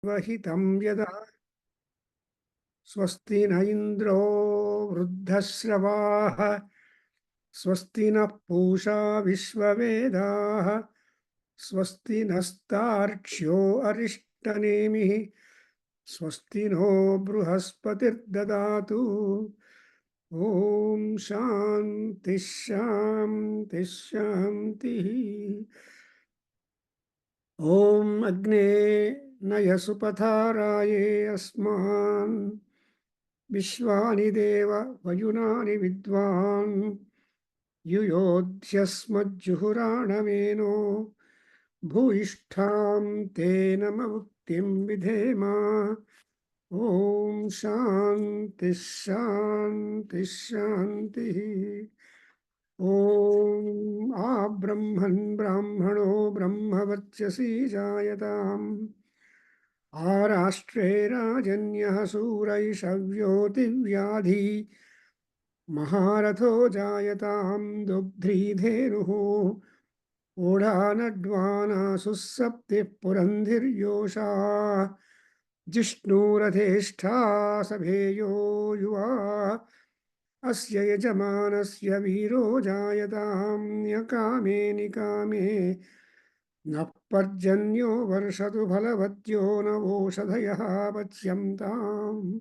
वहितं यदा स्वस्ति न इन्द्रो वृद्धश्रवाः स्वस्ति नः पूषा विश्ववेदाः स्वस्ति नस्तार्क्ष्यो अरिष्टनेमिः स्वस्ति नो बृहस्पतिर्ददातु ॐ शान्ति शान्ति शान्तिः ॐ अग्ने नयसुपथाराये अस्मान् विश्वानि देव वयुनानि विद्वान् युयोध्यस्मज्जुहुराणमेनो भूयिष्ठां तेन मुक्तिं विधेम ॐ शान्ति शान्ति शान्तिः ॐ आब्रह्मन् ब्राह्मणो ब्रह्मवर्चसि जायताम् आराष्ट्रे राजन्यः सूरैषव्योतिव्याधि महारथो जायतां दुग्ध्रीधेनुः ओढानड्वानासुः सप्तिः पुरन्धिर्योषा जिष्णुरथेष्ठा सभेयो युवा अस्य यजमानस्य वीरो जायतां न्यकामे निकामे न पर्जन्यो वर्षतु फलवत्यो नवोषधयः पच्यन्ताम्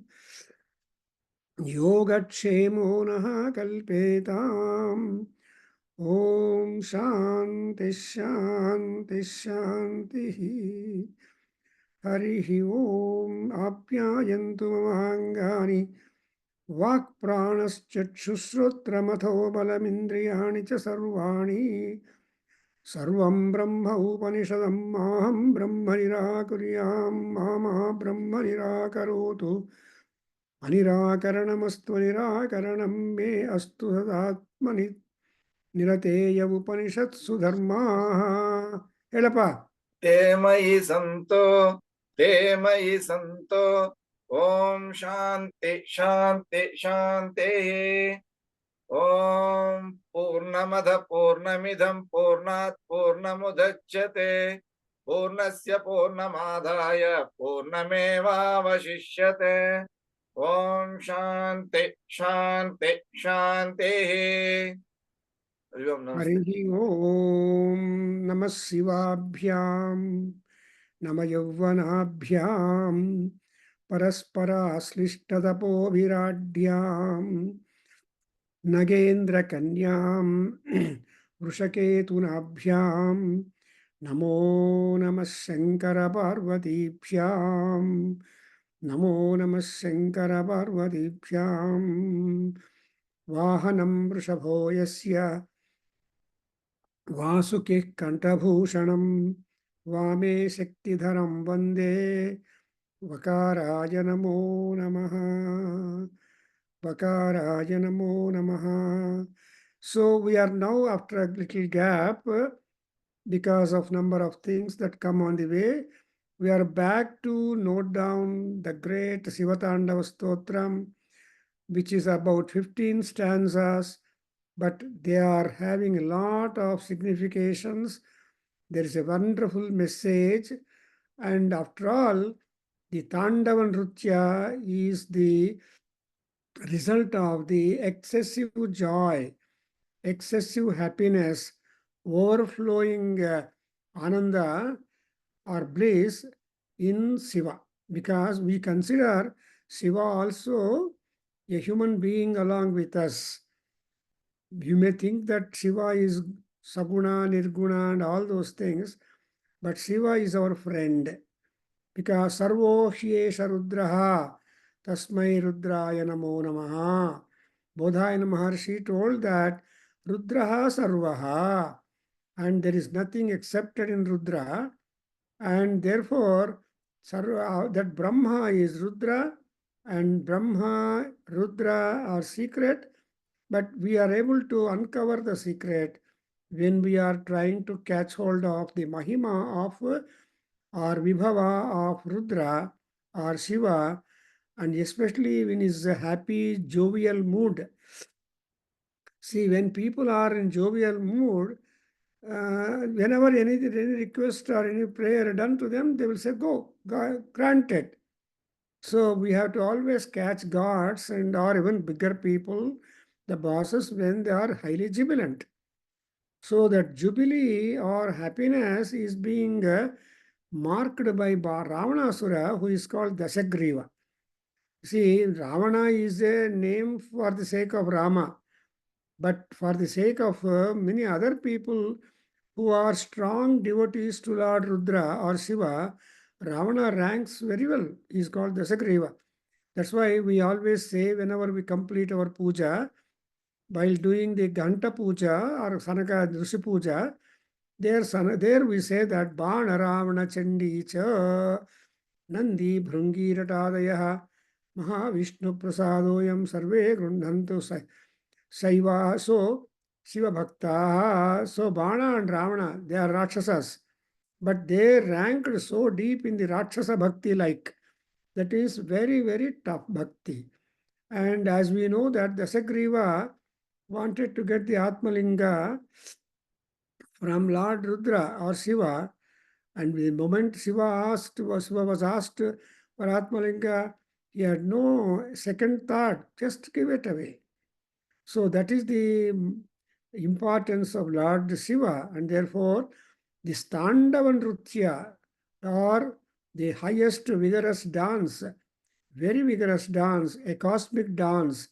योगक्षेमो नः कल्पेताम् ॐ शान्ति शान्ति शान्तिः हरिः ॐ आप्यायन्तु ममाङ्गानि वाक्प्राणश्चक्षुश्रोत्रमथो बलमिन्द्रियाणि च सर्वाणि सर्वं ब्रह्म उपनिषदं माहं ब्रह्म निराकुर्यां मा ब्रह्म निराकरोतु अनिराकरणमस्तु निराकरणं मे अस्तु सदात्मनि निरतेय उपनिषत्सु धर्माः हेळप्प ते मयि सन्तो ॐ शान्ति शान्ति शान्तिः ॐ पूर्णमद पूर्णमिदं पूर्णात् पूर्णमुदच्यते पूर्णस्य पूर्णमादाय पूर्णमेवावशिष्यते ॐ शान्ति शान्ति शान्तिः हरिः ॐ नमः शिवाभ्यां नमः यौवनाभ्यां परस्पराश्लिष्टतपोभिराढ्यां नगेन्द्रकन्यां वृषकेतुनाभ्यां नमो नमः शङ्करपार्वतीभ्यां नमो नमः शङ्करपार्वतीभ्यां वाहनं वृषभो यस्य वासुकिः कण्ठभूषणं वामे शक्तिधरं वन्दे वकाराय नमो नमः वकाराय नमो नमः. So we are now, after a little gap, because of number of things that come on the way, we are back to note down the great Shiva Tandava Stotra, which is about 15 stanzas, but they are having a lot of significations. There is a wonderful message, and after all, the Tandava Nritya is the result of the excessive joy, excessive happiness, overflowing ananda or bliss in Shiva, because we consider Shiva also a human being along with us. You may think that Shiva is Saguna, Nirguna, and all those things, but Shiva is our friend, because Sarvo Hyesha Rudraha Tasmai Rudraya Namo Namaha. Bodhayana Maharshi told that Rudraha Sarvaha, and there is nothing accepted in Rudra, and therefore that Brahma is Rudra, and Brahma, Rudra are secret, but we are able to uncover the secret when we are trying to catch hold of the Mahima of or Vibhava of Rudra or Shiva, and especially when is a happy, jovial mood. See, when people are in jovial mood, whenever any request or any prayer done to them, they will say, go. granted. So we have to always catch gods and or even bigger people, the bosses, when they are highly jubilant. So that jubilee or happiness is being marked by Ravanasura, who is called Dasagriva. See, Ravana is a name for the sake of Rama, but for the sake of many other people who are strong devotees to Lord Rudra or Shiva, Ravana ranks very well. He is called Dasagriva. That's why we always say whenever we complete our puja, while doing the Ganta puja or Sanaka Rishi puja, there we say that Bana Ravana Chandi cha Nandi Bhrungi Ratadaya Mahavishnu Prasadoyam Sarve Grundhantu Saiva. So Shiva Bhakta. So Bana and Ravana, they are Rakshasas. But they ranked so deep in the Rakshasa Bhakti like. That is very, very tough bhakti. And as we know that Dasagriva wanted to get the Atmalinga from Lord Rudra or Shiva, and the moment Shiva was asked for Atmalinga, he had no second thought, just give it away. So that is the importance of Lord Shiva, and therefore the Tandava Nrutya, or the highest vigorous dance, very vigorous dance, a cosmic dance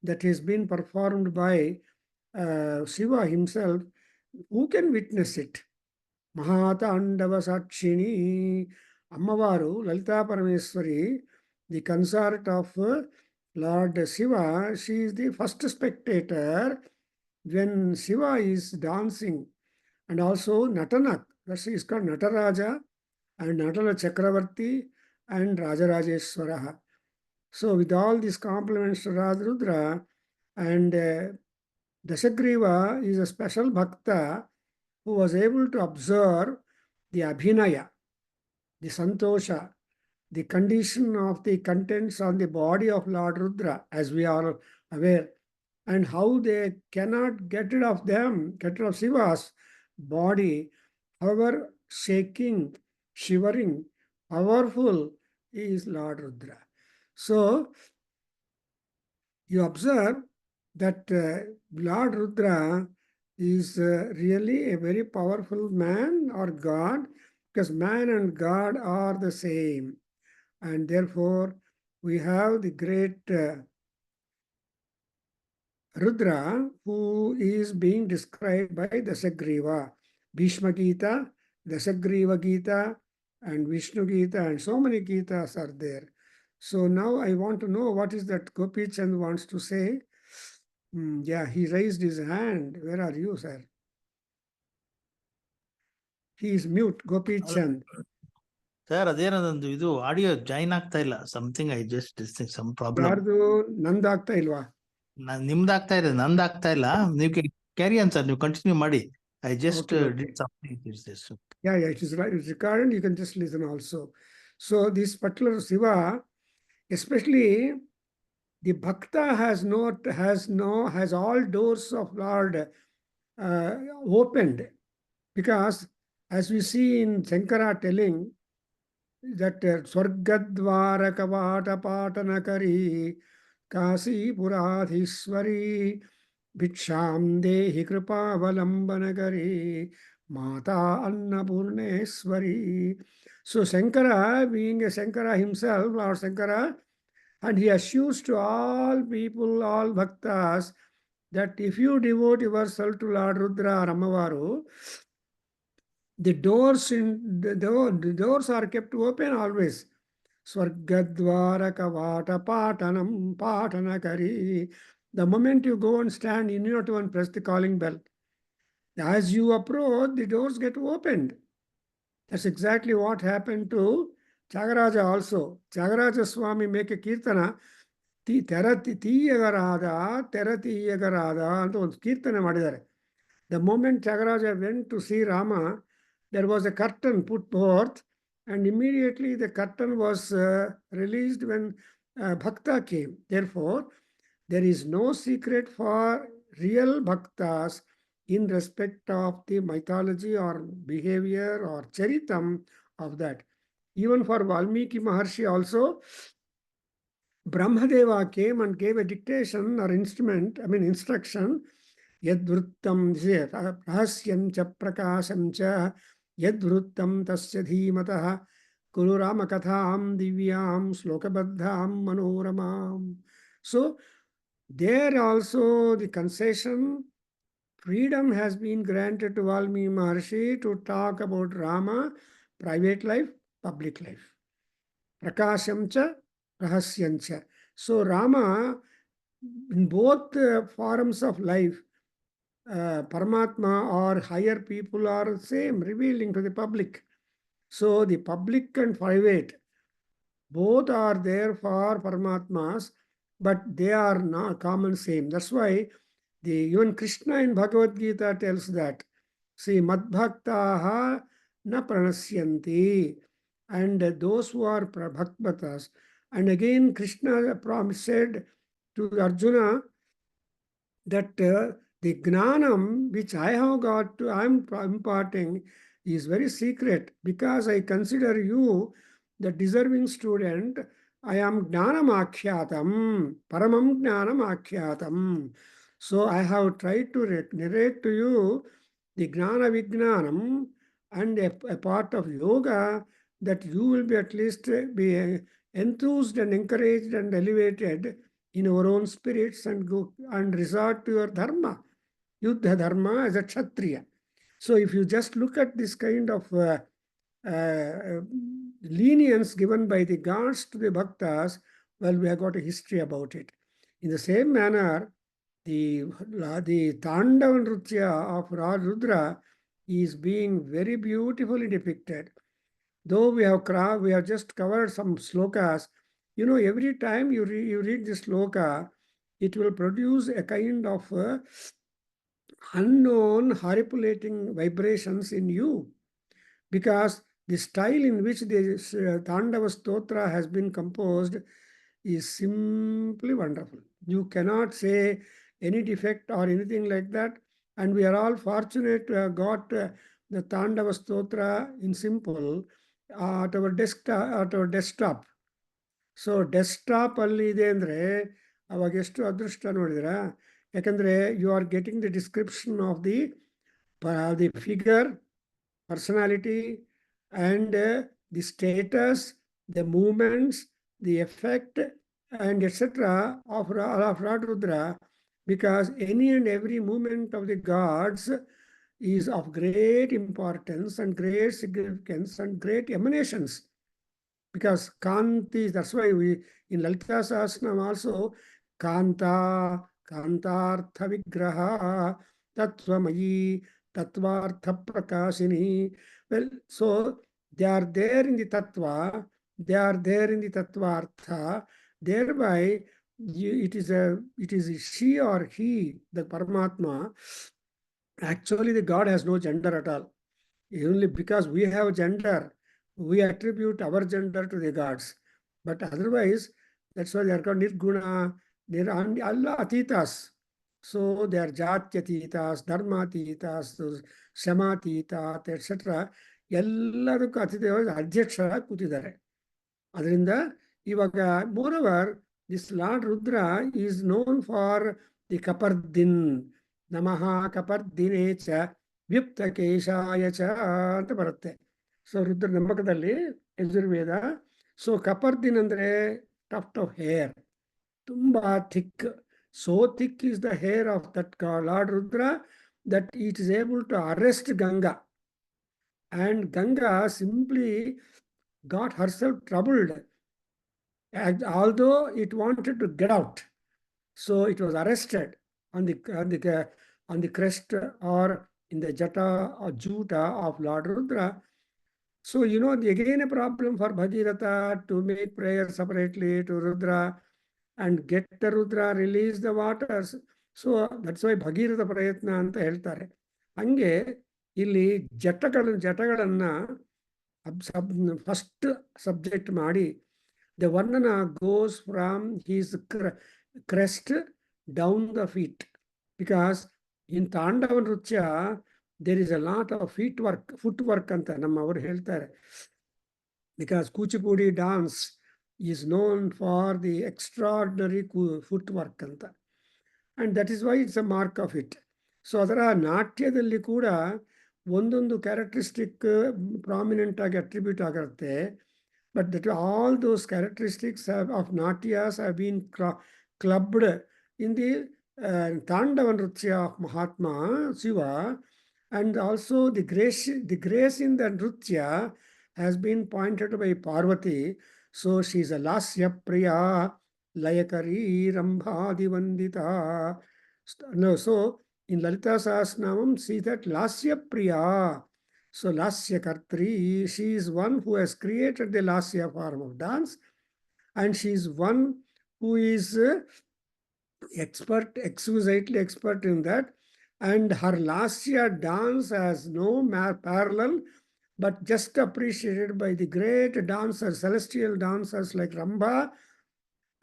that has been performed by Shiva himself. Who can witness it? Mahatandava Sakshini, Ammavaru, Lalita Parameswari, the consort of Lord Shiva, she is the first spectator when Shiva is dancing. And also Natanak, that is called Nataraja and Natala Chakravarti and Rajarajeshwaraha. So with all these compliments to Rudra, and Dasagriva is a special bhakta who was able to observe the abhinaya, the santosha, the condition of the contents on the body of Lord Rudra, as we are aware, and how they cannot get rid of them, get rid of Shiva's body, however shaking, shivering, powerful is Lord Rudra. So you observe that Lord Rudra is really a very powerful man or God, because man and God are the same. And therefore, we have the great Rudra, who is being described by Dasagriva, Bhishma Gita, Dasagriva Gita, and Vishnu Gita, and so many Gitas are there. So now I want to know what is that Gopi Chand wants to say. Yeah, he raised his hand. Where are you, sir? He is mute, Gopi Chand. Sir ಅದೇನದೊಂದು ಇದು audio join ಆಗ್ತಾ ಇಲ್ಲ something I just some problem. ಯಾರ್ದು ನಂದು ಆಗ್ತಾ ಇಲ್ವಾ? ನಿಮ್ದು ಆಗ್ತಾ ಇದೆ, ನಂದು ಆಗ್ತಾ ಇಲ್ಲ. ನೀವು ಕ್ಯಾರಿ ಆನ್ ಸರ್, ನೀವು ಕಂಟಿನ್ಯೂ ಮಾಡಿ. I just did something. Yeah, it is right. It's recorded. You can just listen also. So this particular Shiva, especially the bhakta has all doors of Lord opened, because as we see in Shankara telling that Swargadvara Kavata Patanakari Kasi Puradhishwari Bhiksham Dehi Kripa Valambanagari Mata Annapurneshwari. So Shankara, being a Shankara himself, Lord Shankara, and he assures to all people, all bhaktas, that if you devote yourself to Lord Rudra or Amavaru, the doors are kept open always. Swargadvara Kavata Patanam Patanakari. The moment you go and stand, you need not even press the calling bell. As you approach, the doors get opened. That's exactly what happened to Tyagaraja also. Tyagaraja Swami make a kirtana, ತೀಯಗರಾದ ತೀಯಗರಾದ ಅಂತ ಒಂದು ಕೀರ್ತನೆ ಮಾಡಿದ್ದಾರೆ. The moment Tyagaraja went to see Rama, there was a curtain put forth, and immediately the curtain was released when Bhakta came. Therefore, there is no secret for real Bhaktas in respect of the mythology or behavior or charitam of that. Even for Valmiki Maharshi also, Brahmadeva came and gave a dictation or instruction. Yadvruttam rahasyam cha prakasham cha yadvruttam tasya dhimatah kuru rama katham divyam slokabaddham manoramam. So there also the concession, freedom has been granted to Valmiki Maharshi to talk about Rama, private life, public life. Prakasham cha, rahasyam cha. So Rama, in both forms of life, Paramatma or higher people are same, revealing to the public. So the public and private, both are there for Paramatmas, but they are not common same. That's why even Krishna in Bhagavad Gita tells that, see, madbhaktaha na pranasyanti, and those who are bhaktas. And again, Krishna said to Arjuna that the gnanam which I have got, I am imparting, is very secret, because I consider you the deserving student. I am gnanam akhyatam, paramam gnanam akhyatam. So I have tried to narrate to you the gnana vignanam and a part of yoga, that you will be at least be enthused and encouraged and elevated in our own spirits and go and resort to your dharma, yuddha dharma as a kshatriya. So if you just look at this kind of lenience given by the gods to the bhaktas, well, we have got a history about it. In the same manner, the Tandava Nritya of Rudra is being very beautifully depicted. Though we have just covered some slokas, every time you read this sloka, it will produce a kind of unknown haripulating vibrations in you, because the style in which the Tandava Stotra has been composed is simply wonderful. You cannot say any defect or anything like that. And we are all fortunate to have got the Tandava Stotra in simple at our desktop. So desktop ಅಲ್ಲಿ ಇದೆ ಅಂದರೆ ಅವಾಗ ಎಷ್ಟು ಅದೃಷ್ಟ ನೋಡಿದಿರಾ. ಯಾಕಂದರೆ you are getting the description of the figure, personality, and the status, the movements, the effect, and etc. of Lord Rudra, because any and every movement of the gods is of great importance and great significance and great emanations. Because Kanti, that's why we in Lalita Sahasranam also, Kanta, Kantartha Vigraha, Tattvamayi, Tattvartha Prakashini. Well, so they are there in the Tattva, they are there in the Tattvartha, thereby it is she or he, the Paramatma. Actually, the God has no gender at all. Only because we have gender, we attribute our gender to the gods. But otherwise, that's why they are called Nirguna, they are Allah Atitas. So they are Jatyatitas, Dharmatitas, Shamatitat, etc. ಎಲ್ಲದಕ್ಕೂ ಅತಿದೇವ ಅಧ್ಯಕ್ಷರಾಗಿ ಕೂತಿದ್ದಾರೆ. ಅದರಿಂದ ಇವಾಗ moreover this Lord Rudra is known for the Kapardin, ನಮಃ ಕಪರ್ದಿನೇ ಚ ವ್ಯುಕ್ತ ಕೇಶಾಯ ಚ ಅಂತ ಬರುತ್ತೆ. ಸೊ ರುದ್ರ ನಂಬಕದಲ್ಲಿ ಯಜುರ್ವೇದ. ಸೊ ಕಪರ್ದಿನ್ ಅಂದರೆ ಟಫ್ಟ್ ಆಫ್ ಹೇರ್, ತುಂಬ thick. So thick is the hair of that Lord Rudra that it is able to arrest Ganga. And Ganga simply got herself troubled, although it wanted to get out. So it was arrested on the crest or in the jata or juta of Lord Rudra. So, again a problem for Bhagiratha to make prayer separately to Rudra and get the Rudra, release the waters. So that's why Bhagiratha Prayatna ಅಂತ ಹೇಳ್ತಾರೆ. ಹಂಗೆ ಇಲ್ಲಿ ಜಟಗಳನ್ನ first subject ಮಾಡಿ the Varnana goes from his crest down the feet, because in Tandava Nritya there is a lot of footwork ಅಂತ ನಮ್ಮವರು ಹೇಳ್ತಾರೆ. because Kuchipudi dance is known for the extraordinary footwork anta. And that is why it's a mark of it. So ಅದರ ನಾಟ್ಯದಲ್ಲಿ ಕೂಡ ಒಂದೊಂದು characteristic prominent ಆಗಿ attribute ಆಗಿರುತ್ತೆ. But that all those characteristics of Natyas have been clubbed in the Tandava Nritya of Mahatma Shiva, and also the grace in the Nritya has been pointed by Parvati. So she is a Lasya Priya, Layakari, Rambhadi Vandita. No, so in Lalita Sahasranamam, see that Lasya Priya. So Lasya Kartri, she is one who has created the Lasya form of dance, and she is one who is exquisitely expert in that. And her Lasya dance has no parallel, but just appreciated by the great dancers, celestial dancers like Rambha,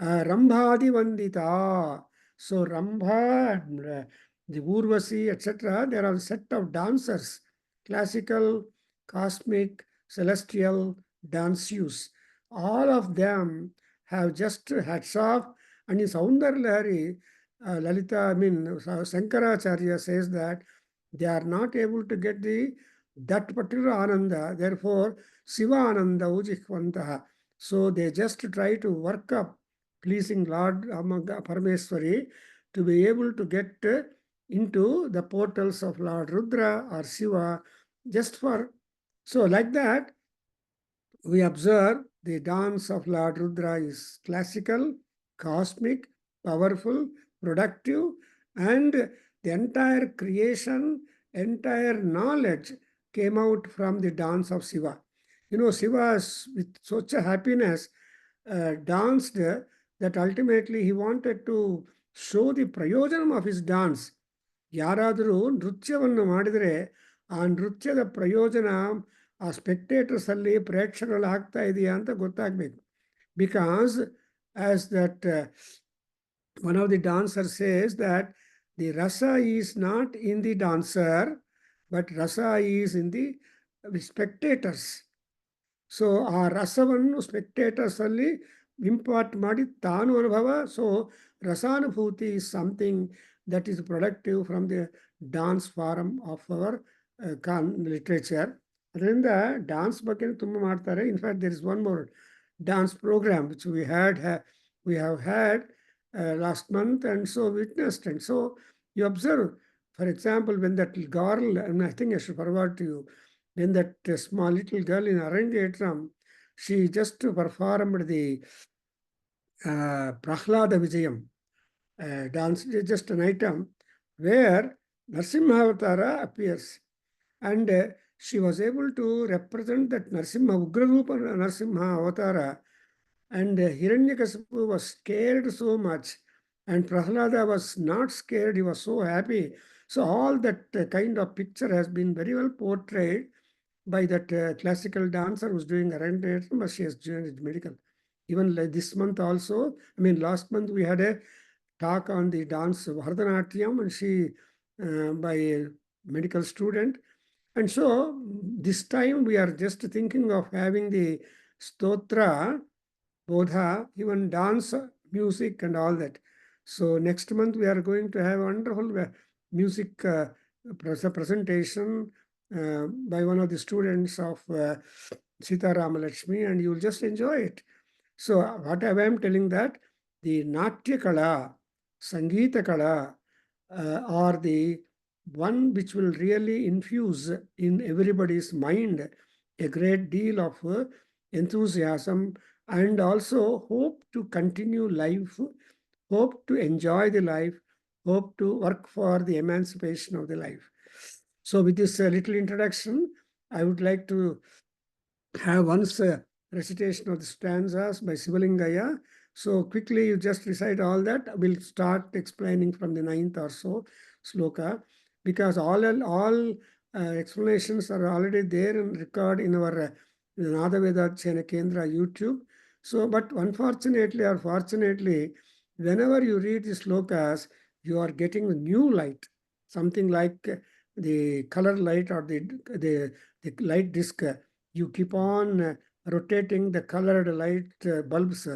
Rambhadi Vandita. So Rambha, the Urvasi, etc., there are a set of dancers, classical, cosmic, celestial dances. All of them have just hats off. And in Saundarlahari, Lalita, Shankaracharya says that they are not able to get that particular Ananda. Therefore, Shiva Ananda Ujihvantaha. So they just try to work up pleasing Lord Parameswari to be able to get into the portals of Lord Rudra or Shiva just for. So like that, we observe the dance of Lord Rudra is classical, cosmic, powerful, productive, and the entire creation, entire knowledge came out from the dance of Shiva. Shiva with such a happiness danced that ultimately he wanted to show the prayojanam of his dance. ಯಾರಾದರೂ ನೃತ್ಯವನ್ನು ಮಾಡಿದರೆ ಆ ನೃತ್ಯದ ಪ್ರಯೋಜನ ಆ spectators ಅಲ್ಲಿ ಪ್ರೇಕ್ಷಕರಲ್ಲಿ ಆಗ್ತಾ ಇದೆಯಾ ಅಂತ ಗೊತ್ತಾಗಬೇಕು. Because as that one of the dancers says that the rasa is not in the dancer, but rasa is in the spectators. So ಆ ರಸವನ್ನು ಸ್ಪೆಕ್ಟೇಟರ್ಸ್ ಅಲ್ಲಿ ಇಂಪಾರ್ಟ್ ಮಾಡಿ ತಾನು ಅನುಭವ. ಸೊ ರಸಾನುಭೂತಿ is something that is productive from the dance form of our literature. ಅದರಿಂದ dance ಬಗ್ಗೆ ತುಂಬ ಮಾಡ್ತಾರೆ. In fact there is one more dance program which we have had last month and so witnessed. And so you observe, for example, when that girl, and I think I should forward to you, when that small little girl in Arangetram, she just performed the Prahlada Vijayam dance, just an item where Narsimha Avatara appears. And she was able to represent that Narsimha, Ugrarupa Narsimha Avatara. And Hiranyakasipu was scared so much, and Prahlada was not scared, he was so happy. So all that kind of picture has been very well portrayed by that classical dancer who's doing Arandayatram, but she has joined medical. Even like this month also, last month we had a talk on the dance Bharatanatyam, and she by a medical student. And so this time we are just thinking of having the stotra, bodha, even dance, music and all that. So next month we are going to have a wonderful music presentation by one of the students of Sita Ramalakshmi, and you will just enjoy it. So what I am telling that the Natya Kala, Sangeeta Kala are the one which will really infuse in everybody's mind a great deal of enthusiasm, and also hope to continue life, hope to enjoy the life, hope to work for the emancipation of the life. So with this little introduction, I would like to have once recitation of the stanzas by Sivalingaya. So quickly you just recite all that. We'll start explaining from the 9th or so sloka, because all explanations are already there and record in our Veda Kendra YouTube. So, but unfortunately or fortunately, whenever you read the slokas, you are getting a new light, something like the color light or the light disc. You keep on rotating the colored light bulbs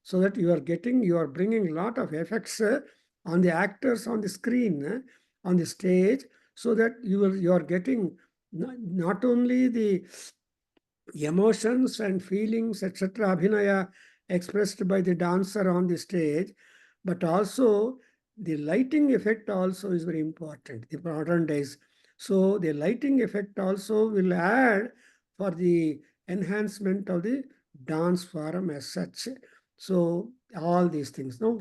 so that you are bringing a lot of effects on the actors on the screen, on the stage, so that you are getting not only the emotions and feelings, etc., abhinaya expressed by the dancer on the stage, but also the lighting effect also is very important in modern days. So the lighting effect also will add for the enhancement of the dance form as such. So all these things. No,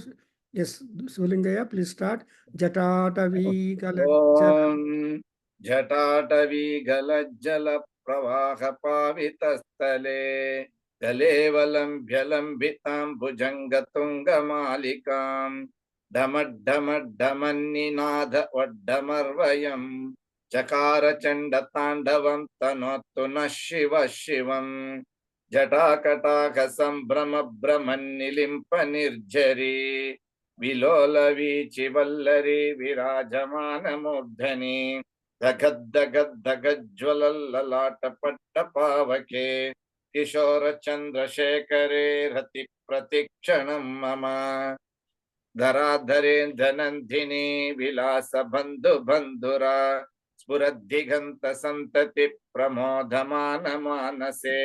yes, Sulingaya, please start. Jatatavi galajjala. Om Jataatavi Galajjala Pravaha Pavitastale Galevalam Byalambitam Bhujangatunga Malikam Dhamadhamadhamanninadha Vaddamarvayam Chakara Chandatandavam Tanotuna Shiva Shivam Jatakataka Sambrama Brahmannilimpa Nirjari विलोलवीचि वल्लरी विराजमान मूर्धनि धगद्धगद्धगज्ज्वलल्ललाटपट्टपावके किशोर चन्द्रशेखरे रति प्रतिक्षणं मम धराधरेन्द्रनन्दिनी विलास बन्धु बन्धुरा स्फुरद्दिगन्त सन्तति प्रमोदमान मानसे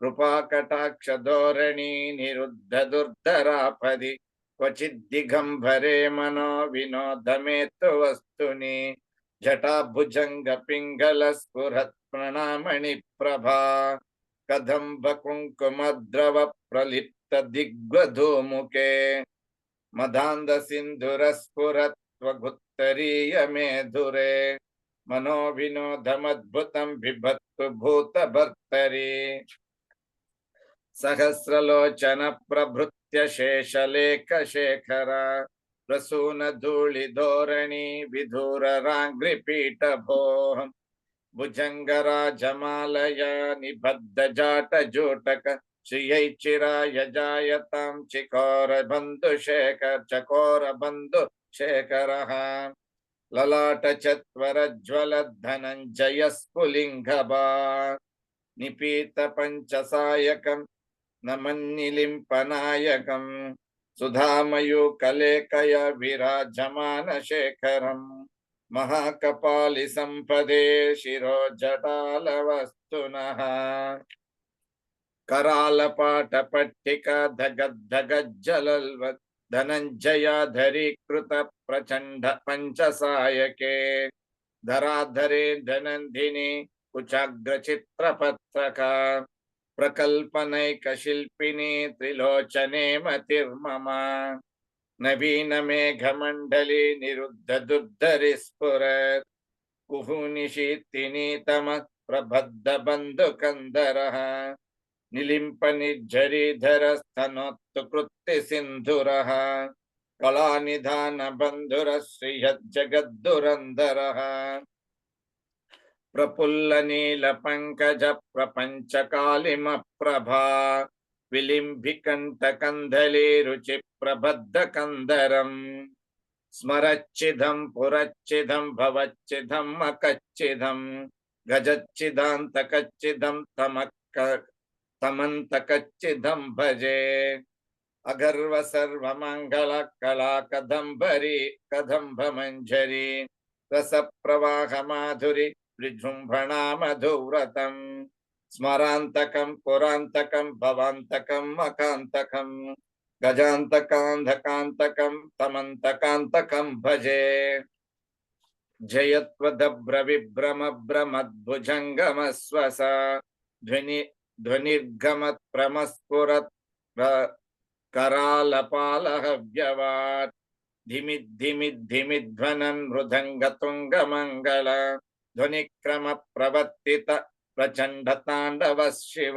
कृपाकटाक्ष धोरणी निरुद्ध दुर्धरापदि क्वचिद्दिगम्बरे मनो विनोदमेतु वस्तुनि जटाभुजंग पिंगल स्फुरत् प्रणामणि प्रभा कदम्ब कुङ्कुमद्रव प्रलिप्त दिग्वधूमुखे मदान्ध सिन्धुर स्फुरत् त्वगुत्तरीय मेधुरे मनो विनोदमद्भुतं बिभत्तु भूतभर्तरि सहस्रलोचन प्रभृत्य शेषलेख शेखर प्रसून धूलि धोरणी विधुर राङ्घ्रिपीठ भोः भुजङ्गराजमालय निबद्ध जाट जूटक श्रियैचिराय जायतां चिकोर बन्धु शेखरः ललाट चत्वर ज्वल धनञ्जय स्फुलिङ्गभा निपीत पंचसायकं नमन्निलिम्पनायकं सुधामयूकलेकय विराजमान शेखरं महाकपालि संपदे शिरोजटालवस्तुनः करालपाटपट्टिका धगद्धगज्जलल्वत् धनञ्जयाधरीकृत प्रचण्ड पंचसायके धराधरे धनन्दिनी कुचाग्रचित्रपत्रका प्रकल्पनैकशिल्पिनी त्रिलोचने मतिर्मम नवीन मेघमण्डली निरुद्ध दुर्धरि स्फुरत् कुहुनिशीतिनीतम प्रबद्ध बन्धुकन्दरः निलिम्प निर्झरीधरस्तनोत्तु कृत्ति सिन्धुरः कलानिधान बन्धुर श्रीयज्जगद्दुरन्धरः प्रफुल्ल नील पंकज प्रपंच कालिम प्रभा विलिम्बिकंठ कंदली रुचि प्रबद्ध कंदरम स्मरच्चिदं पुरच्चिदं भवच्चिदं मकच्चिदं गजच्चिदान्तकच्चिदं तमन्तकच्चिदं भजे अगर्व सर्वमंगल कला कदम्बरी कदम्ब मंजरी रस प्रवाह माधुरी विजृंभणा मधुव्रतं स्मरान्तकं पुरान्तकं भवान्तकं मकान्तकं गजान्तकान्धकान्तकं तमन्तकान्तकं भजे जयत्वदभ्र विभ्रम भ्रमद्भुजङ्गमस्वस ध्वनिर्गमत् प्रमस्फुरत् करालपालः व्यवात् धिमिद्धिमिद्धिमिध्वनन् मृदङ्गतुङ्गमङ्गल ध्वनिक्रम प्रवर्तित प्रचंड तांडव शिव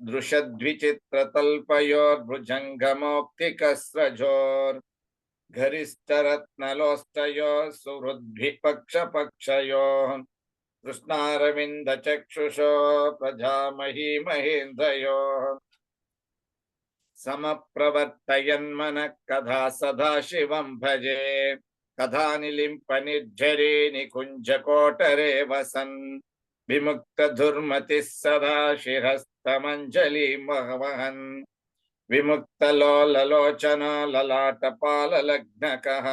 दृशद्विचित्र तल्पयोर्भुजंगमौक्तिकस्रजोर् घरिष्ठरत्नलोष्टयोः सुहृद्भिपक्षपक्षयोः कृष्णारविन्द चक्षुषो प्रजामही महेन्द्रयोः समप्रवर्तयन्मनः कदा सदा शिवं भजे कथा निलिम्प निर्झरे निकुंज कोटरे वसन् विमुक्तधुर्मतिः सदा शिरस्तमञ्जलिमवहन् विमुक्तलोललोचना ललाटपाललग्नकः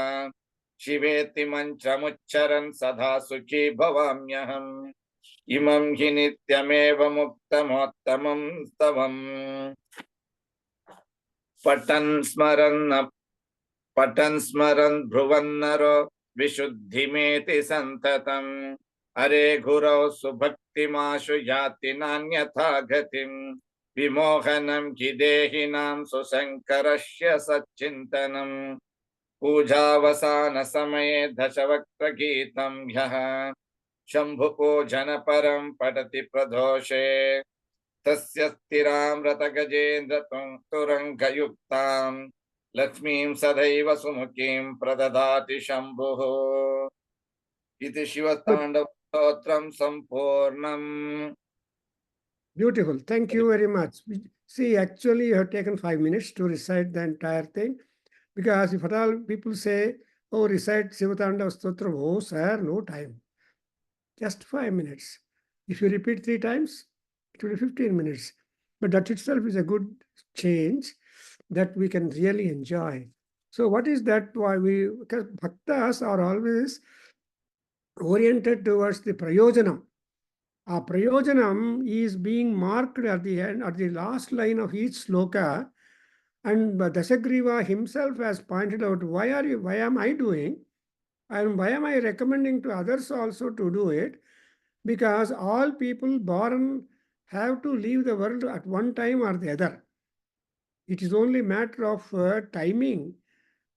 शिवेति मन्त्रमुच्चरन् सदा सुखी भवाम्यहम् इमं हि नित्यमेव मुक्तमोत्तमं स्तवम् पठन् स्मरन् ब्रुवन्नरो विशुद्धिमेति सन्ततम् अरे गुरौ सुभक्तिमाशु याति नान्यथा गतिम् विमोहनं हि देहिनां सुशङ्करस्य सच्चिन्तनम् पूजावसान समये दशवक्त्रगीतं ह्यः शम्भुपूजनपरं पठति प्रदोषे तस्य स्थिरां रतगजेन्द्र तुरङ्गयुक्तां लक्ष्मीं सदैव सुमुखीं प्रददाति शम्भुः इति शिवताण्डवस्तोत्रं सम्पूर्णम्. Beautiful. Thank you very much. See, actually, you have taken 5 minutes to recite the entire thing. Because if at all people say, oh, recite Shiva Tandava Stotra, oh, sir, no time. Just 5 minutes. If you repeat 3 times, it will be 15 minutes. But that itself is a good change that we can really enjoy. So what is that? Why because bhaktas are always oriented towards the prayojanam. Our prayojanam is being marked at the end, at the last line of each sloka. And Dasagriva himself has pointed out, why am I doing? And why am I recommending to others also to do it? Because all people born have to leave the world at one time or the other. It is only a matter of timing,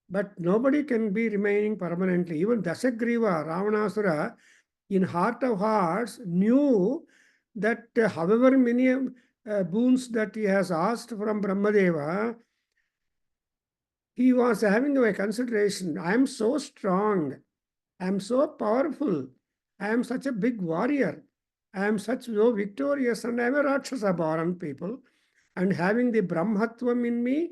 but nobody can be remaining permanently. Even Dasagriva, Ravanasura, in heart of hearts, knew that however many boons that he has asked from Brahmadeva, he was having a consideration. I am so strong. I am so powerful. I am such a big warrior. I am so victorious, and I am a Rakshasa born people. And having the Brahmatvam in me,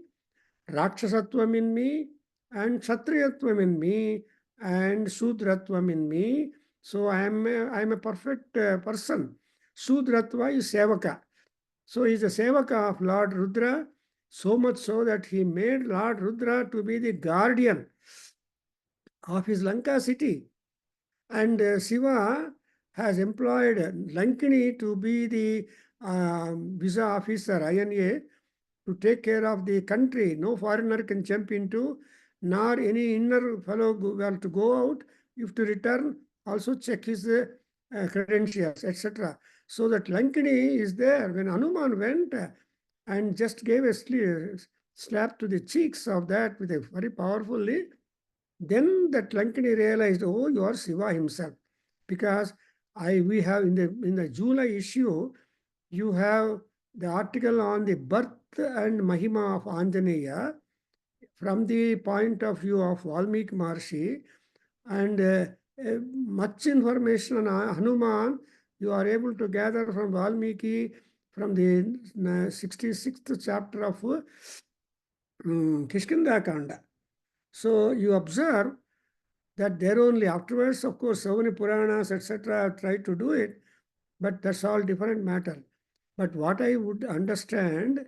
Rakshasatvam in me, and Kshatriyatvam in me, and Sudratvam in me. So I am a perfect person. Sudratva is Sevaka. So he is a Sevaka of Lord Rudra, so much so that he made Lord Rudra to be the guardian of his Lanka city. And Shiva has employed Lankini to be the visa officer, INA, to take care of the country. No foreigner can jump into, nor any inner fellow well to go out. If to return, also check his credentials, etc. So that Lankini is there. When Hanuman went and just gave a slap to the cheeks of that with a very powerfully, then that Lankini realized, oh, you are Shiva himself. Because we have in the July issue, you have the article on the birth and Mahima of Anjaneya from the point of view of Valmiki Maharshi, and much information on Hanuman you are able to gather from Valmiki from the 66th chapter of Kishkinda Kanda. So you observe that there only afterwards, of course, so many Puranas, etc., have tried to do it, but that's all different matter. But what I would understand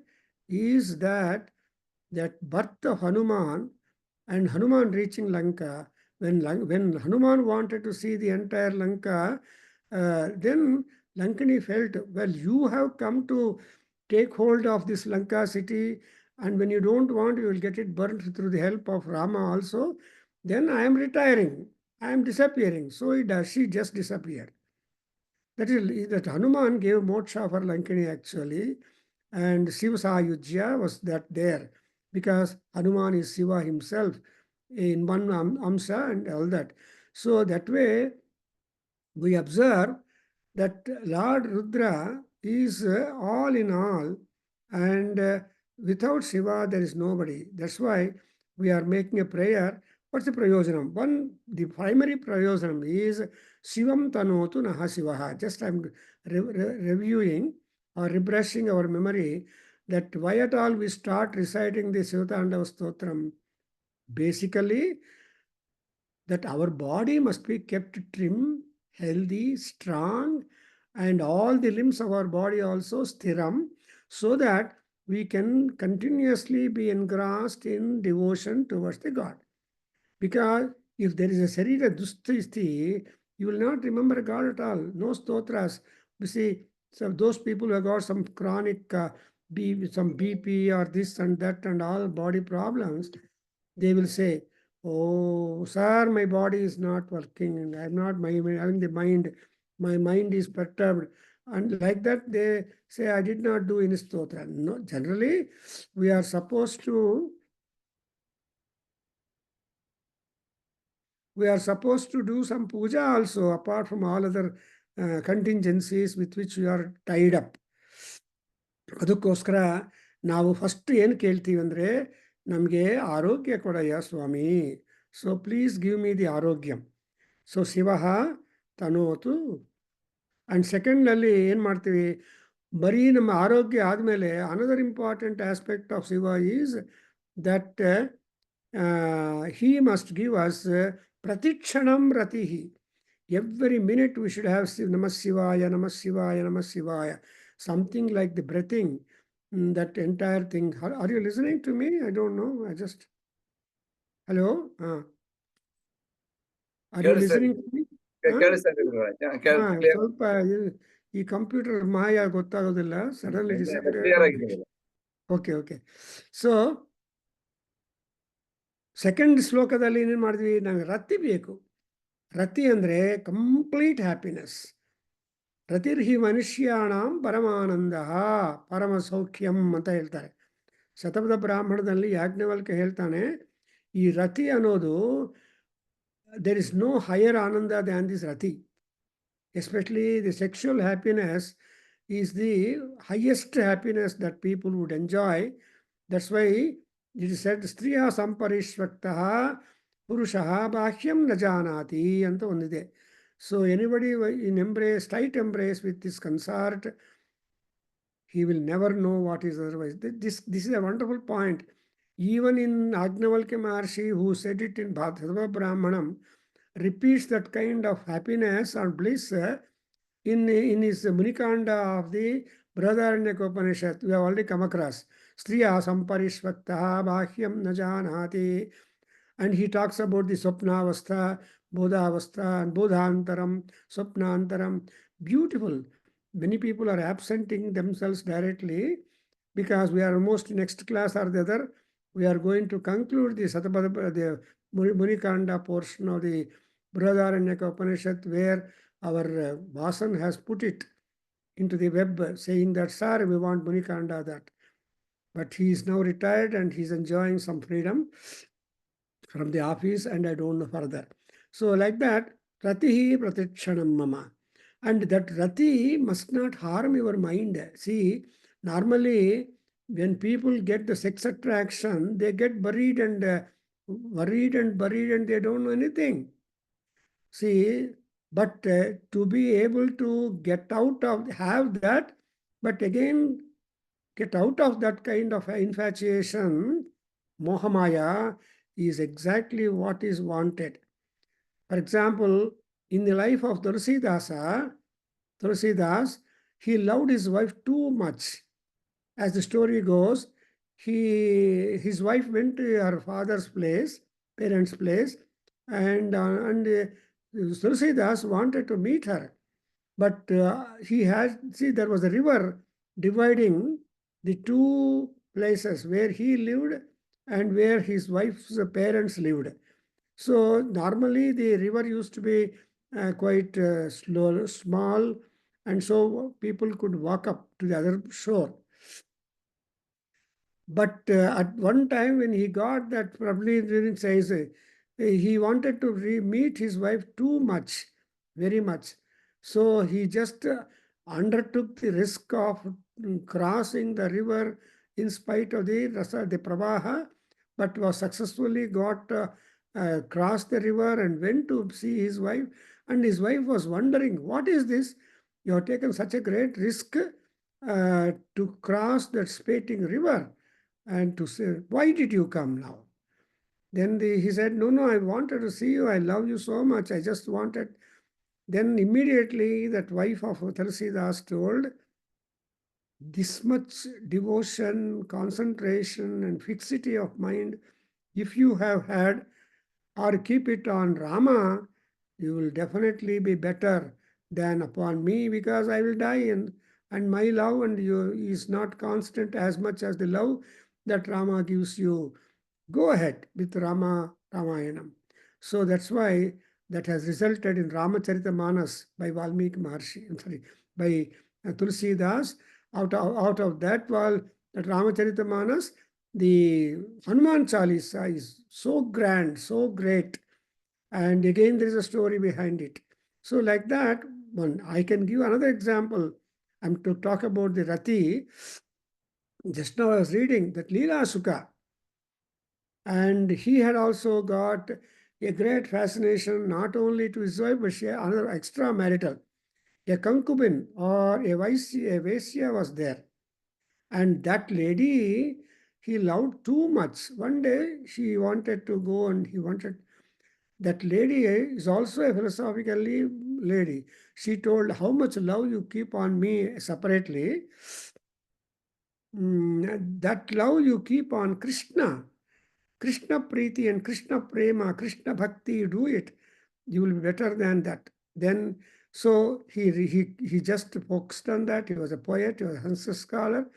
is that birth of Hanuman and Hanuman reaching Lanka, when Hanuman wanted to see the entire Lanka, then Lankini felt, well, you have come to take hold of this Lanka city, and when you don't want, you will get it burnt through the help of Rama also. Then I am retiring. I am disappearing. So she just disappeared. That is that Hanuman gave moksha for Lankini actually, and Shiva Sayujya was that there because Hanuman is Shiva himself in one amsa and all that. So that way we observe that Lord Rudra is all in all, and without Shiva there is nobody. That's why we are making a prayer. What's the prayojanam? The primary prayojanam is Shivam Tanotu Naha Shivaha. Just I'm reviewing or refreshing our memory that why at all we start reciting the Shiva Tandava Stotram. Basically, that our body must be kept trim, healthy, strong, and all the limbs of our body also sthiram, so that we can continuously be engrossed in devotion towards the God. Because if there is a Sarira Dustisti, you will not remember God at all. No stotras. You see, so those people who have got some chronic some BP or this and that and all body problems, they will say, "Oh, sir, my body is not working. I'm not having the mind. My mind is perturbed." And like that, they say, "I did not do any stotra." No, generally, we are supposed to do some puja also, apart from all other contingencies with which we are tied up. ಅದಕ್ಕೋಸ್ಕರ ನಾವು first ಏನು ಕೇಳ್ತೀವಿ ಅಂದರೆ, ನಮಗೆ ಆರೋಗ್ಯ ಕೊಡಯ್ಯ ಸ್ವಾಮಿ, so please give me the ಆರೋಗ್ಯಂ. ಸೊ ಶಿವ ತನೋತು. ಆ್ಯಂಡ್ ಸೆಕೆಂಡ್ನಲ್ಲಿ ಏನು ಮಾಡ್ತೀವಿ, ಬರೀ ನಮ್ಮ ಆರೋಗ್ಯ ಆದಮೇಲೆ another important aspect of Shiva is that he must give us pratikshanam ratihi. Every minute we should have Namah Shivaya, Namah Shivaya, Namah Shivaya. Something like the breathing, that entire thing. Are you listening to me? I don't know. I just... Hello? Are you listening to me? ಸ್ವಲ್ಪ ಈ computer ಮಾಯ ಗೊತ್ತಾಗೋದಿಲ್ಲ, suddenly ಡಿಸಪ್ಪಿಯರ್. Okay. So second ಶ್ಲೋಕದಲ್ಲಿ ಏನೇನು ಮಾಡಿದ್ವಿ, ನಮಗೆ ರತಿ ಬೇಕು. ರತಿ ಅಂದರೆ complete happiness. ರತಿರ್ಹಿ ಮನುಷ್ಯಾಣಂ ಪರಮಾನಂದ ಪರಮ ಸೌಖ್ಯಂ ಅಂತ ಹೇಳ್ತಾರೆ. ಶತಪಥ ಬ್ರಾಹ್ಮಣದಲ್ಲಿ ಯಾಜ್ಞವಲ್ಕ್ಯ ಹೇಳ್ತಾನೆ, ಈ ರತಿ ಅನ್ನೋದು, there is no higher ananda than this rati. Especially the sexual happiness is the highest happiness that people would enjoy. That's why it is said, striya samparishvaktaha purushaha bahyam na janati anta ondide. So anybody in embrace, tight embrace with this consort, he will never know what is otherwise. This is a wonderful point. Even in Ajnavalkya Maharshi, who said it in Bhattava Brahmanam, repeats that kind of happiness or bliss in his Munikanda of the Brahadaranyaka Upanishad. We have already come across. Striya samparishvaktaha bahyam na janati. And he talks about the Swapnavastha, Bodhavastha, and Bodhantaram, Swapnantaram. Beautiful. Many people are absenting themselves directly, because we are almost next class or the other. We are going to conclude the Munikanda portion of the Brahadaranyaka Upanishad, where our Vasan has put it into the web, saying that, sir, we want Munikanda that. But he is now retired and he is enjoying some freedom from the office, and I don't know further. So like that, Ratihi Pratikshanam Mama. And that Rati must not harm your mind. See, normally when people get the sex attraction, they get buried and worried and buried, and they don't know anything. See, but to be able to get out of, have that, but again get out of that kind of infatuation, Mohamaya, is exactly what is wanted. For example, in the life of Tulsidas, he loved his wife too much. As the story goes, his wife went to her father's place, parents' place, and Tulsidas wanted to meet her. But there was a river dividing the two places where he lived and where his wife's parents lived. So normally the river used to be quite small, and so people could walk up to the other shore. But at one time when he got that, probably didn't say, he wanted to meet his wife too much, very much. So he just undertook the risk of crossing the river in spite of the Pravaha, but was successfully crossed the river and went to see his wife. And his wife was wondering, what is this? You have taken such a great risk to cross that spating river. And to say, why did you come now? Then he said, no, I wanted to see you. I love you so much. I just wanted Then immediately that wife of Tulsidas told, this much devotion, concentration, and fixity of mind, if you have had or keep it on Rama, you will definitely be better than upon me, because I will die, and my love and you is not constant as much as the love that Rama gives you. Go ahead with Ramayanam. So that's why that has resulted in Ramacharita by Valmiki Maharshi. I'm sorry, by Tulsidas. Out of that, that Ramacharita the Hanuman Chalisa is so grand, so great. And again, there is a story behind it. So like that, one, I can give another example. I'm to talk about the Rati. Just now I was reading that Leela Sukha, and he had also got a great fascination not only to his wife, but she had another extramarital. A concubine or a Vaisya was there. And that lady, he loved too much. One day she wanted to go and he wanted. That lady is also a philosophically lady. She told, how much love you keep on me separately, that love you keep on Krishna. Krishna Preeti and Krishna Prema, Krishna Bhakti, you do it, you will be better than that. Then, so he just focused on that. He was a poet, he was a Hansa scholar.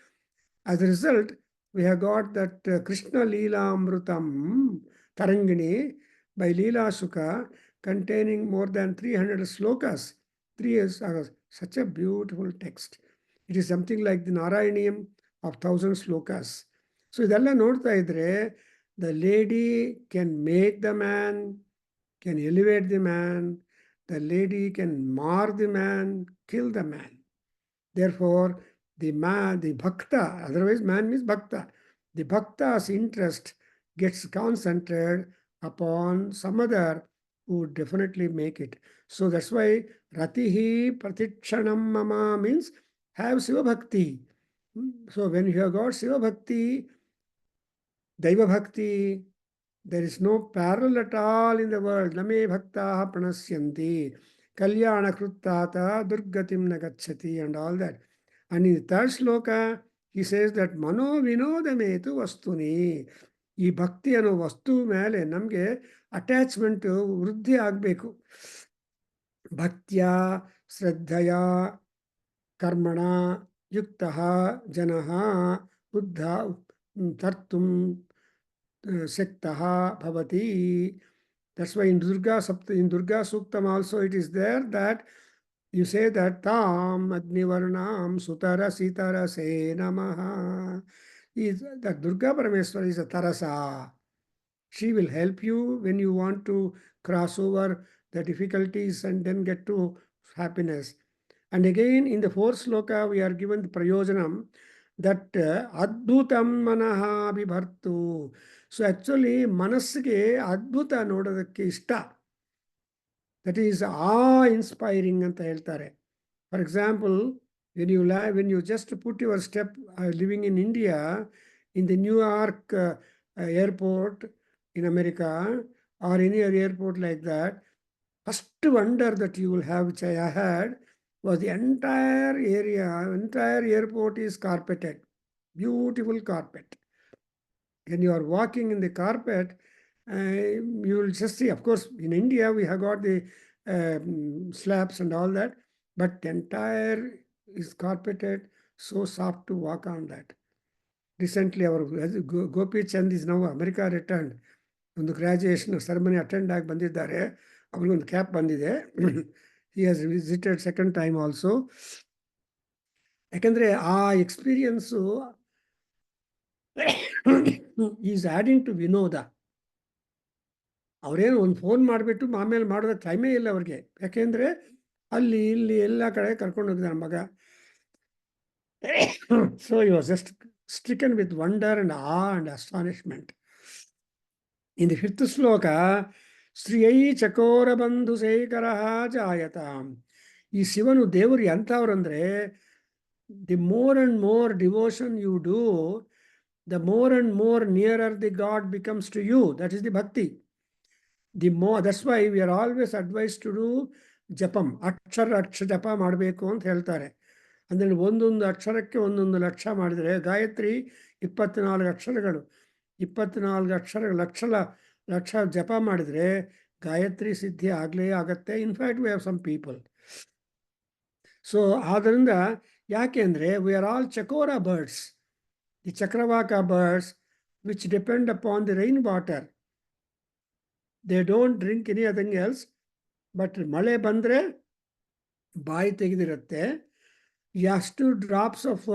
As a result, we have got that Krishna Leela Amrutam Tarangini by Leela Sukha, containing more than 300 slokas. Such a beautiful text. It is something like the Narayaniyam of 1,000 slokas. So ಇದೆಲ್ಲ ನೋಡ್ತಾ ಇದ್ರೆ, the lady can make the man, can elevate the man, the lady can mar the man, kill the man. Therefore, the bhakta, otherwise man means bhakta. The bhakta's interest gets concentrated upon some other who would definitely make it. So that's why Ratihi Pratikshanam Mama means have Siva Bhakti. So when you have got Siva Bhakti, Daiva Bhakti, there is no parallel at all in the world. Name Bhaktaha Pranasyanti, Kalyana Kruttata, Durgatim Nagachati, and all that. And in the third sloka, he says that Mano Vinodametu Vastuni. ಈ ಭಕ್ತಿ ಅನ್ನೋ ವಸ್ತು ಮೇಲೆ ನಮಗೆ attachment ವೃದ್ಧಿ ಆಗಬೇಕು. ಭಕ್ತಿಯ ಶ್ರದ್ಧೆಯ ಕರ್ಮಣ ಯುಕ್ತ ಜನ ಬುದ್ಧ ತರ್ತುಂ ಶಕ್ತಃ ಭವತಿ. That's why in Durga Suktam also it is there that you say that Tam Agnivarnam Sutara Sitara Se Namaha. That Durga Parameswar is a Tarasa. She will help you when you want to cross over the difficulties and then get to happiness. And again, in the fourth sloka, we are given the prayojanam that adbhutam manaha bibhartu. So actually, manassige adbhuta nodadakke ishta. That is awe-inspiring anta heltare. For example, when you just put your step living in India, in the New York airport in America, or any other airport like that, first wonder that you will have, which I had, was the entire airport is carpeted. Beautiful carpet. When you are walking in the carpet, you will just see, of course, in India, we have got the slabs and all that, but the entire is carpeted, so soft to walk on that. Recently, our Gopi Chand is now America returned. ಒಂದು graduation ceremony attend ಆಗಿ ಬಂದಿದ್ದಾರೆ. ಅವ್ರಿಗೊಂದು cap ಬಂದಿದೆ. He has visited second time also. ಯಾಕಂದರೆ ಆ experience is adding to ವಿನೋದ. ಅವರೇನು ಒಂದು phone ಮಾಡಿಬಿಟ್ಟು ಆಮೇಲೆ ಮಾಡೋದಕ್ಕೆ ಟೈಮೇ ಇಲ್ಲ ಅವ್ರಿಗೆ. ಯಾಕೆಂದರೆ ಅಲ್ಲಿ ಇಲ್ಲಿ ಎಲ್ಲ ಕಡೆ ಕರ್ಕೊಂಡು ಹೋಗಿದ್ದಾರೆ ಮಗ. So he was just stricken with wonder and and astonishment. In the fifth sloka, Sriyai Chakora Bandhu Sekaraha Jayatam. ಈ ಶಿವನು ದೇವರು ಎಂಥವ್ರಂದ್ರೆ, the more and more devotion you do, the more and more nearer the God becomes to you. That is the bhakti. That's why we are always advised to do ಜಪಂ, ಅಕ್ಷರ ಜಪ ಮಾಡಬೇಕು ಅಂತ ಹೇಳ್ತಾರೆ. ಅಂದರೆ ಒಂದೊಂದು ಅಕ್ಷರಕ್ಕೆ ಒಂದೊಂದು ಲಕ್ಷ ಮಾಡಿದರೆ ಗಾಯತ್ರಿ 24 ಅಕ್ಷರಗಳು, 24 ಅಕ್ಷರ ಲಕ್ಷ ಜಪ ಮಾಡಿದರೆ ಗಾಯತ್ರಿ ಸಿದ್ಧಿ ಆಗಲೇ ಆಗತ್ತೆ. In fact we have some people. So ಆದ್ದರಿಂದ ಯಾಕೆ ಅಂದರೆ we are all chakora birds, the chakravaka birds which depend upon the rain water. They don't drink any other else. But ಮಳೆ ಬಂದರೆ ಬಾಯಿ ತೆಗೆದಿರುತ್ತೆ, ಎಷ್ಟು drops of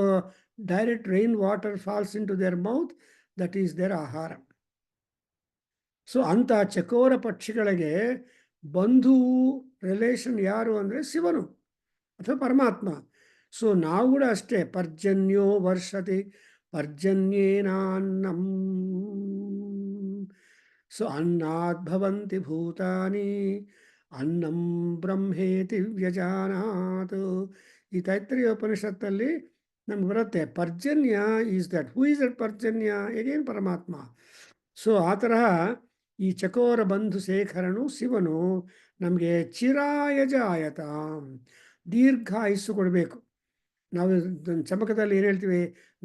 direct rain water falls in to their mouth, that is their ಆಹಾರ. So ಅಂಥ ಚಕೋರ ಪಕ್ಷಿಗಳಿಗೆ ಬಂಧು ರಿಲೇಷನ್ ಯಾರು ಅಂದರೆ ಶಿವನು ಅಥವಾ ಪರಮಾತ್ಮ. ಸೊ ನಾವು ಕೂಡ ಅಷ್ಟೇ, ಪರ್ಜನ್ಯೋ ವರ್ಷತಿ ಪರ್ಜನ್ಯೇನಾನ್ನಂ. ಸೊ ಅನ್ನಾದ್ ಭವಂತಿ ಭೂತಾನಿ ಅನ್ನಂ ಬ್ರಹ್ಮೇತಿ ವ್ಯಜಾನಾತ್. ಈ ತೈತ್ರಿಯ ಉಪನಿಷತ್ತಲ್ಲಿ ನಮ್ಗೆ ಬರುತ್ತೆ, Parjanya is that. Who is that Parjanya? Again ಪರಮಾತ್ಮ. ಸೊ ಆ ತರಹ ಈ ಚಕೋರ ಬಂಧು ಶೇಖರನು ಶಿವನು ನಮಗೆ ಚಿರಾಯಜಾಯತ, ದೀರ್ಘಾಯುಸ್ಸು ಕೊಡಬೇಕು. ನಾವು ಚಮಕದಲ್ಲಿ ಏನು ಹೇಳ್ತೀವಿ?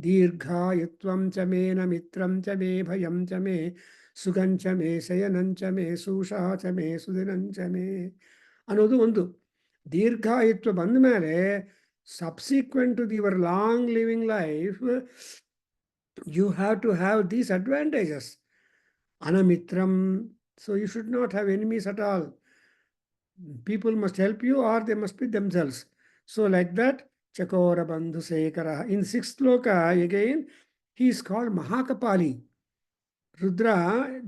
ದೀರ್ಘಾಯುತ್ವಂ ಚ ಮೇನ ಮಿತ್ರಂ ಚ ಮೇ ಭಯಂ ಚ ಮೇ ಸುಖಂಚ ಮೇ ಶಯನಂಚ ಮೇ ಸೂಷಾ ಚ ಮೇ ಸುದಿನಂಚ ಮೇ ಅನ್ನೋದು ಒಂದು. ದೀರ್ಘಾಯುತ್ವ ಬಂದ ಮೇಲೆ subsequent to your long living life you have to have these advantages. Anamitram, so you should not have enemies at all. People must help you or they must be themselves. So like that, Chakora Bandhu Sekara. In 6th sloka, again, he is called Mahakapali. Rudra,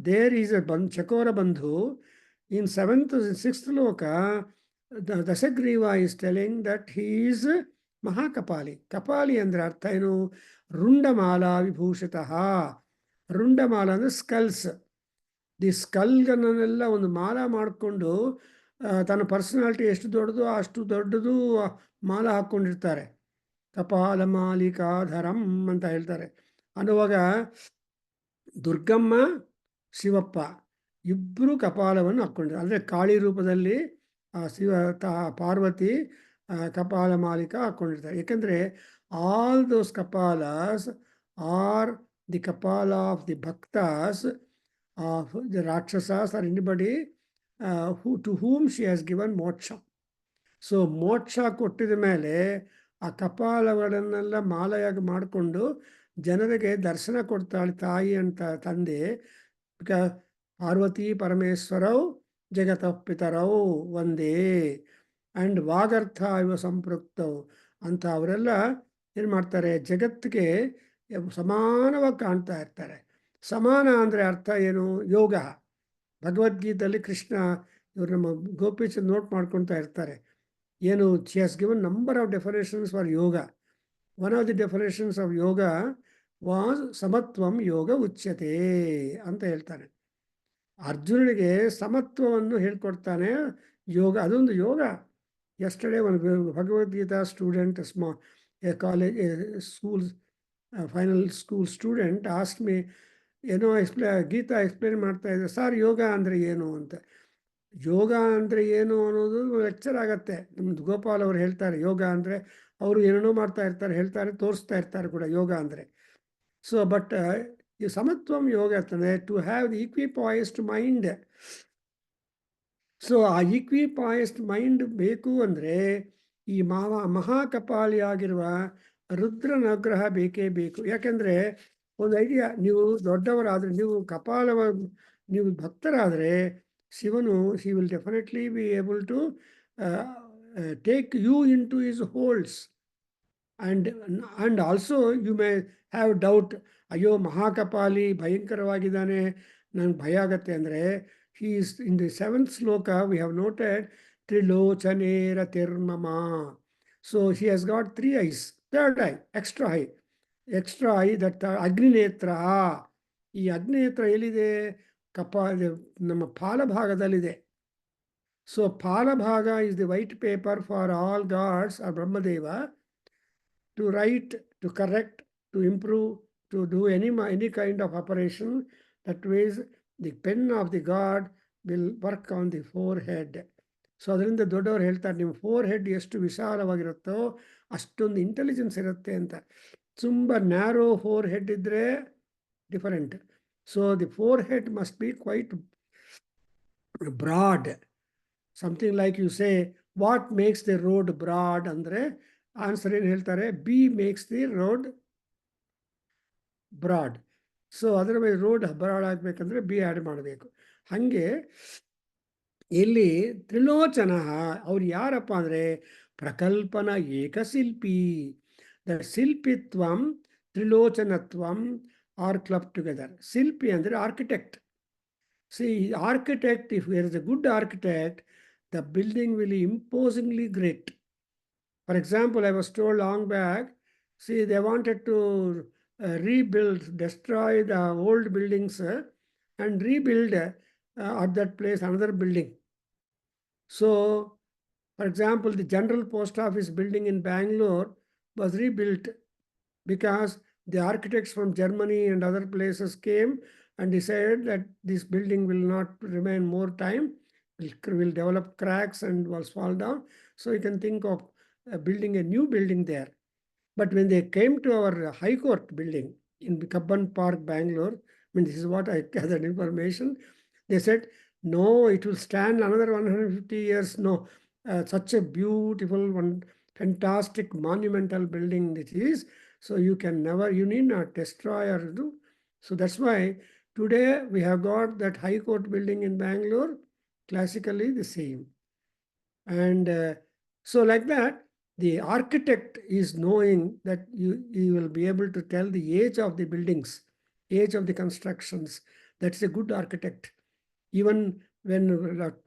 there is a Chakora Bandhu. In 7th, 6th sloka, the Dasagriva is telling that he is Mahakapali. Kapali andre artha enu? Rundamala Vibhushitaha. ರುಂಡಮಾಲ ಅಂದರೆ sculls. The ಸ್ಕಲ್ಗಳನ್ನೆಲ್ಲ ಒಂದು ಮಾಲ ಮಾಡಿಕೊಂಡು ತನ್ನ personality ಎಷ್ಟು ದೊಡ್ಡದು ಅಷ್ಟು ದೊಡ್ಡದು ಮಾಲ ಹಾಕ್ಕೊಂಡಿರ್ತಾರೆ. ಕಪಾಲ ಮಾಲಿಕಾಧರಂ ಅಂತ ಹೇಳ್ತಾರೆ. ಅನ್ನುವಾಗ ದುರ್ಗಮ್ಮ ಶಿವಪ್ಪ ಇಬ್ಬರು ಕಪಾಲವನ್ನು ಹಾಕ್ಕೊಂಡಿರ್ತಾರೆ. ಅಂದರೆ ಕಾಳಿ ರೂಪದಲ್ಲಿ ಪಾರ್ವತಿ ಕಪಾಲ ಮಾಲಿಕ ಹಾಕ್ಕೊಂಡಿರ್ತಾರೆ. ಏಕೆಂದರೆ ಆಲ್ ದೋಸ್ ಕಪಾಲಸ್ are the kapala of the bhaktas, of the rakshasas or anybody to whom she has given moksha. So ಮೋಕ್ಷ ಕೊಟ್ಟಿದ ಮೇಲೆ ಆ ಕಪಾಲಗಳನ್ನೆಲ್ಲ ಮಾಲೆಯಾಗಿ ಮಾಡಿಕೊಂಡು ಜನರಿಗೆ ದರ್ಶನ ಕೊಡ್ತಾಳೆ ತಾಯಿ ಅಂತ ತಂದೆ. ಪಾರ್ವತಿ ಪರಮೇಶ್ವರವು ಜಗತಪಿತರವು ಒಂದೇ ಆ್ಯಂಡ್ ವಾಗರ್ಥ ಇವ ಸಂಪೃಕ್ತವು ಅಂತ ಅವರೆಲ್ಲ ಏನು ಮಾಡ್ತಾರೆ? ಜಗತ್ತಿಗೆ ಸಮಾನವಾಗಿ ಕಾಣ್ತಾ ಇರ್ತಾರೆ. ಸಮಾನ ಅಂದರೆ ಅರ್ಥ ಏನು? ಯೋಗ. ಭಗವದ್ಗೀತೆಯಲ್ಲಿ ಕೃಷ್ಣ ಇವರು ನಮ್ಮ ಗೋಪೀಚಂದ್ ನೋಟ್ ಮಾಡ್ಕೊಳ್ತಾ ಇರ್ತಾರೆ. ಏನು? She has given number of definitions for yoga. One of the definitions of yoga was ಸಮತ್ವಂ ಯೋಗ ಉಚ್ಯತೆ ಅಂತ ಹೇಳ್ತಾನೆ. ಅರ್ಜುನನಿಗೆ ಸಮತ್ವವನ್ನು ಹೇಳ್ಕೊಡ್ತಾನೆ ಯೋಗ. ಅದೊಂದು ಯೋಗ. ಯಸ್ಟರ್ಡೇ ಒಂದು Bhagavad Gita student school final school student asked me, ಏನೋ ಗೀತಾ ಎಕ್ಸ್ಪ್ಲೇನ್ ಮಾಡ್ತಾ ಇದ್ದೆ, ಸರ್ ಯೋಗ ಅಂದರೆ ಏನು ಅಂತ. ಯೋಗ ಅಂದರೆ ಏನು ಅನ್ನೋದು ಲೆಕ್ಚರ್ ಆಗತ್ತೆ. ನಮ್ಮದು ಗೋಪಾಲ್ ಅವರು ಹೇಳ್ತಾರೆ ಯೋಗ ಅಂದರೆ, ಅವರು ಏನೇನೋ ಮಾಡ್ತಾ ಇರ್ತಾರೆ, ಹೇಳ್ತಾರೆ, ತೋರಿಸ್ತಾ ಇರ್ತಾರೆ ಕೂಡ ಯೋಗ ಅಂದರೆ. ಸೊ ಬಟ್ ಈ ಸಮತ್ವಂ ಯೋಗ ಇರ್ತದೆ to have the equipoised mind. So ಆ ಈಕ್ವಿಪಾಯಿಸ್ಡ್ ಮೈಂಡ್ ಬೇಕು ಅಂದರೆ ಈ ಮಹಾಕಪಾಲಿಯಾಗಿರುವ ರುದ್ರನ ಅನುಗ್ರಹ ಬೇಕೇ ಬೇಕು. ಯಾಕೆಂದರೆ ಒಂದು ಐಡಿಯಾ, ನೀವು ದೊಡ್ಡವರಾದರೆ, ನೀವು ಭಕ್ತರಾದರೆ ಶಿವನು he will definitely be able to take you in to his holds. And also you may have doubt, ಅಯ್ಯೋ ಮಹಾಕಪಾಲಿ ಭಯಂಕರವಾಗಿದ್ದಾನೆ, ನನಗೆ ಭಯ ಆಗತ್ತೆ ಅಂದರೆ, he is in the 7th sloka we have noted trilochanera tirmama. So he has got 3 eyes, 3rd eye, extra eye, that agninetra. ಈ ಅಗ್ನಿನೇತ್ರ ಎಲ್ಲಿದೆ? ನಮ್ಮ ಫಾಲಭಾಗದಲ್ಲಿದೆ. ಸೊ ಫಾಲಭಾಗ is the white paper for all gods or Brahmadeva to write, to correct, to improve, to do any kind of operation. That ways the pen of the god will work on the forehead. So ಅದರಿಂದ ದೊಡ್ಡವರು ಹೇಳ್ತಾರೆ, ನಿಮ್ಮ four head ಎಷ್ಟು ವಿಶಾಲವಾಗಿರುತ್ತೋ ಅಷ್ಟೊಂದು intelligence ಇರುತ್ತೆ ಅಂತ. ತುಂಬ narrow forehead ಇದ್ದರೆ different. So the forehead must be quite broad. Something like you say, what makes the road broad ಅಂದರೆ ಆನ್ಸರ್ ಏನು ಹೇಳ್ತಾರೆ, B makes the road broad. So ಅದರ ಮೇಲೆ ರೋಡ್ ಬ್ರಾಡ್ ಆಗಬೇಕಂದ್ರೆ ಬಿ ಆ್ಯಡ್ ಮಾಡಬೇಕು. ಹಾಗೆ ಇಲ್ಲಿ ತ್ರಿಲೋಚನ ಅವ್ರು ಯಾರಪ್ಪ ಅಂದರೆ ಪ್ರಕಲ್ಪನ ಏಕಶಿಲ್ಪಿ. ದ ಶಿಲ್ಪಿತ್ವಂ ತ್ರಿಲೋಚನತ್ವಂ ಆರ್ ಕ್ಲಬ್ ಟುಗೆದರ್. ಶಿಲ್ಪಿ ಅಂದರೆ architect. See, architect, if there is a good architect, the building will be imposingly great. For example, I was told long back, see, they wanted to rebuild, destroy the old buildings and rebuild at that place another building. So, for example, the General Post Office building in Bangalore was rebuilt because the architects from Germany and other places came and decided that this building will not remain more time, will develop cracks and walls fall down. So you can think of building a new building there. But when they came to our High Court building in Kabban Park, Bangalore, I mean, this is what I gathered information, they said, no, it will stand another 150 years. No, such a beautiful, one fantastic, monumental building it is. So you can never, you need not destroy or do. So that's why today we have got that High Court building in Bangalore, classically the same. And so like that, the architect is knowing that you will be able to tell the age of the buildings, age of the constructions. That's a good architect. Even when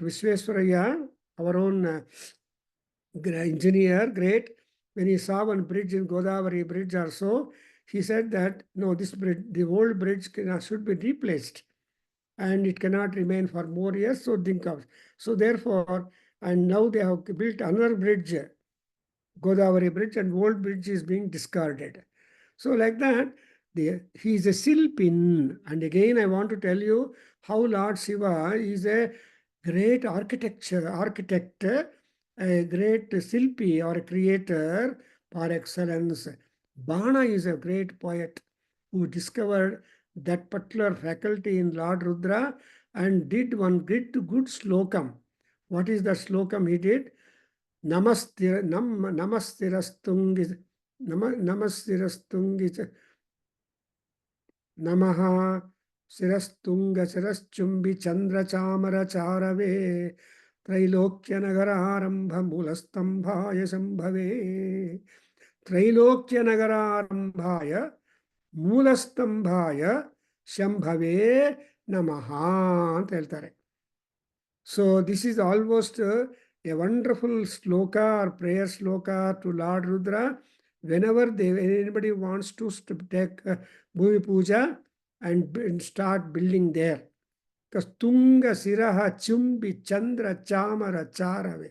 Visvesvaraya, our own engineer, great, when he saw one bridge in Godavari bridge or so, he said that, no, this bridge, the old bridge should be replaced and it cannot remain for more years. So think of, so therefore, and now they have built another bridge, Godavari bridge, and old bridge is being discarded. So like that, he is a Silpin. And again, I want to tell you how Lord Shiva is a great architect, a great Silpi or a creator par excellence. Bana is a great poet who discovered that particular faculty in Lord Rudra and did one good slokam. What is the slokam he did? Namastirastungi Namaha Sirastunga Siraschumbi Chandra Chamara Charave Trailokya Nagararambha Mulastambhaya Sambhave. Trailokya Nagararambhaya Mulastambhaya Shambhave Namaha ಅಂತ ಹೇಳ್ತಾರೆ. So this is almost a wonderful sloka or prayer sloka to Lord Rudra. Whenever anybody wants to take Bhumi Puja and start building there. Because Tunga Siraha Chumbi Chandra Chamara Charave.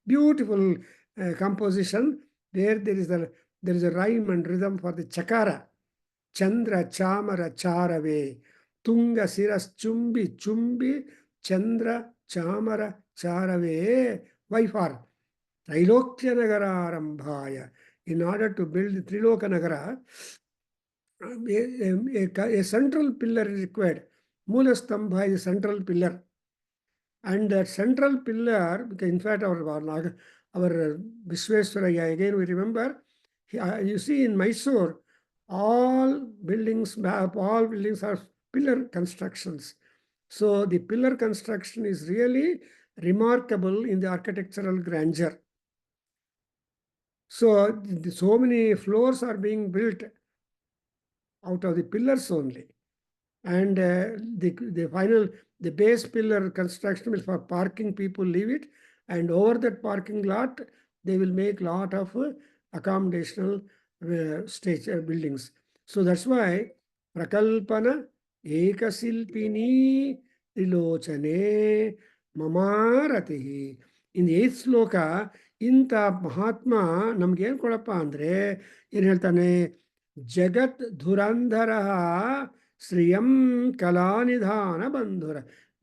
Beautiful composition. There is a rhyme and rhythm for the Chakara. Chandra Chamara Charave. Tunga Siras Chumbi Chandra Chamara Charave. Why for? Trailokya Nagara Arambhaya. In order to build the Triloka Nagara, a central pillar is required. Mula Stambha is a central pillar. And that central pillar, because in fact our Visvesvaraya, again we remember, you see in Mysore, all buildings are pillar constructions. So the pillar construction is really remarkable in the architectural grandeur. So many floors are being built out of the pillars only. And the base pillar construction will for parking, people leave it. And over that parking lot, they will make lot of accommodational buildings. So that's why Prakalpana Ekasilpini Trilochane Mamaratihi. In the 8th sloka, ಇಂಥ ಮಹಾತ್ಮ ನಮ್ಗೇನು ಕೊಡಪ್ಪ ಅಂದರೆ ಏನು ಹೇಳ್ತಾನೆ, ಜಗತ್ ಧುರಂಧರ ಶ್ರಿಯಂ ಕಲಾನಿಧಾನ ಬಂಧುರ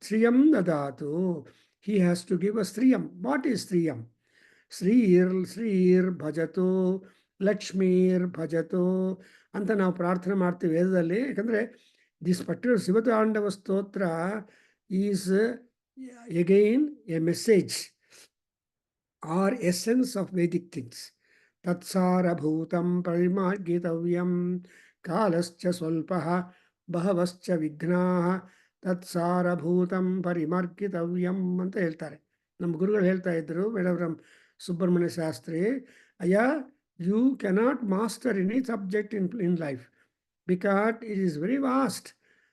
ಶ್ರಿಯಂ ದದಾತು. he has to give a Sriyam. What is Sriyam? ಶ್ರೀರ್ ಭಜತು ಲಕ್ಷ್ಮೀರ್ ಭಜತು ಅಂತ ನಾವು ಪ್ರಾರ್ಥನೆ ಮಾಡ್ತೀವಿ ವೇದದಲ್ಲಿ. ಯಾಕಂದರೆ this particular Shivatandava Stotra is again a message or essence of Vedic things. ತತ್ಸಾರಭೂತಂ ಪರಿಮಾರ್ಗಿತವ್ಯಂ ಕಾಲಶ್ಚ ಸ್ವಲ್ಪ ಬಹವಶ್ಚ ವಿಘ್ನಾಃ ತತ್ಸಾರಭೂತಂ ಪರಿಮಾರ್ಗಿತವ್ಯಂ ಅಂತ ಹೇಳ್ತಾರೆ. ನಮ್ಮ ಗುರುಗಳು ಹೇಳ್ತಾ ಇದ್ರು, ಮೇಡಮ್ ಸುಬ್ರಹ್ಮಣ್ಯ ಶಾಸ್ತ್ರಿ, ಅಯ್ಯ, you cannot master any subject in life because it is very vast.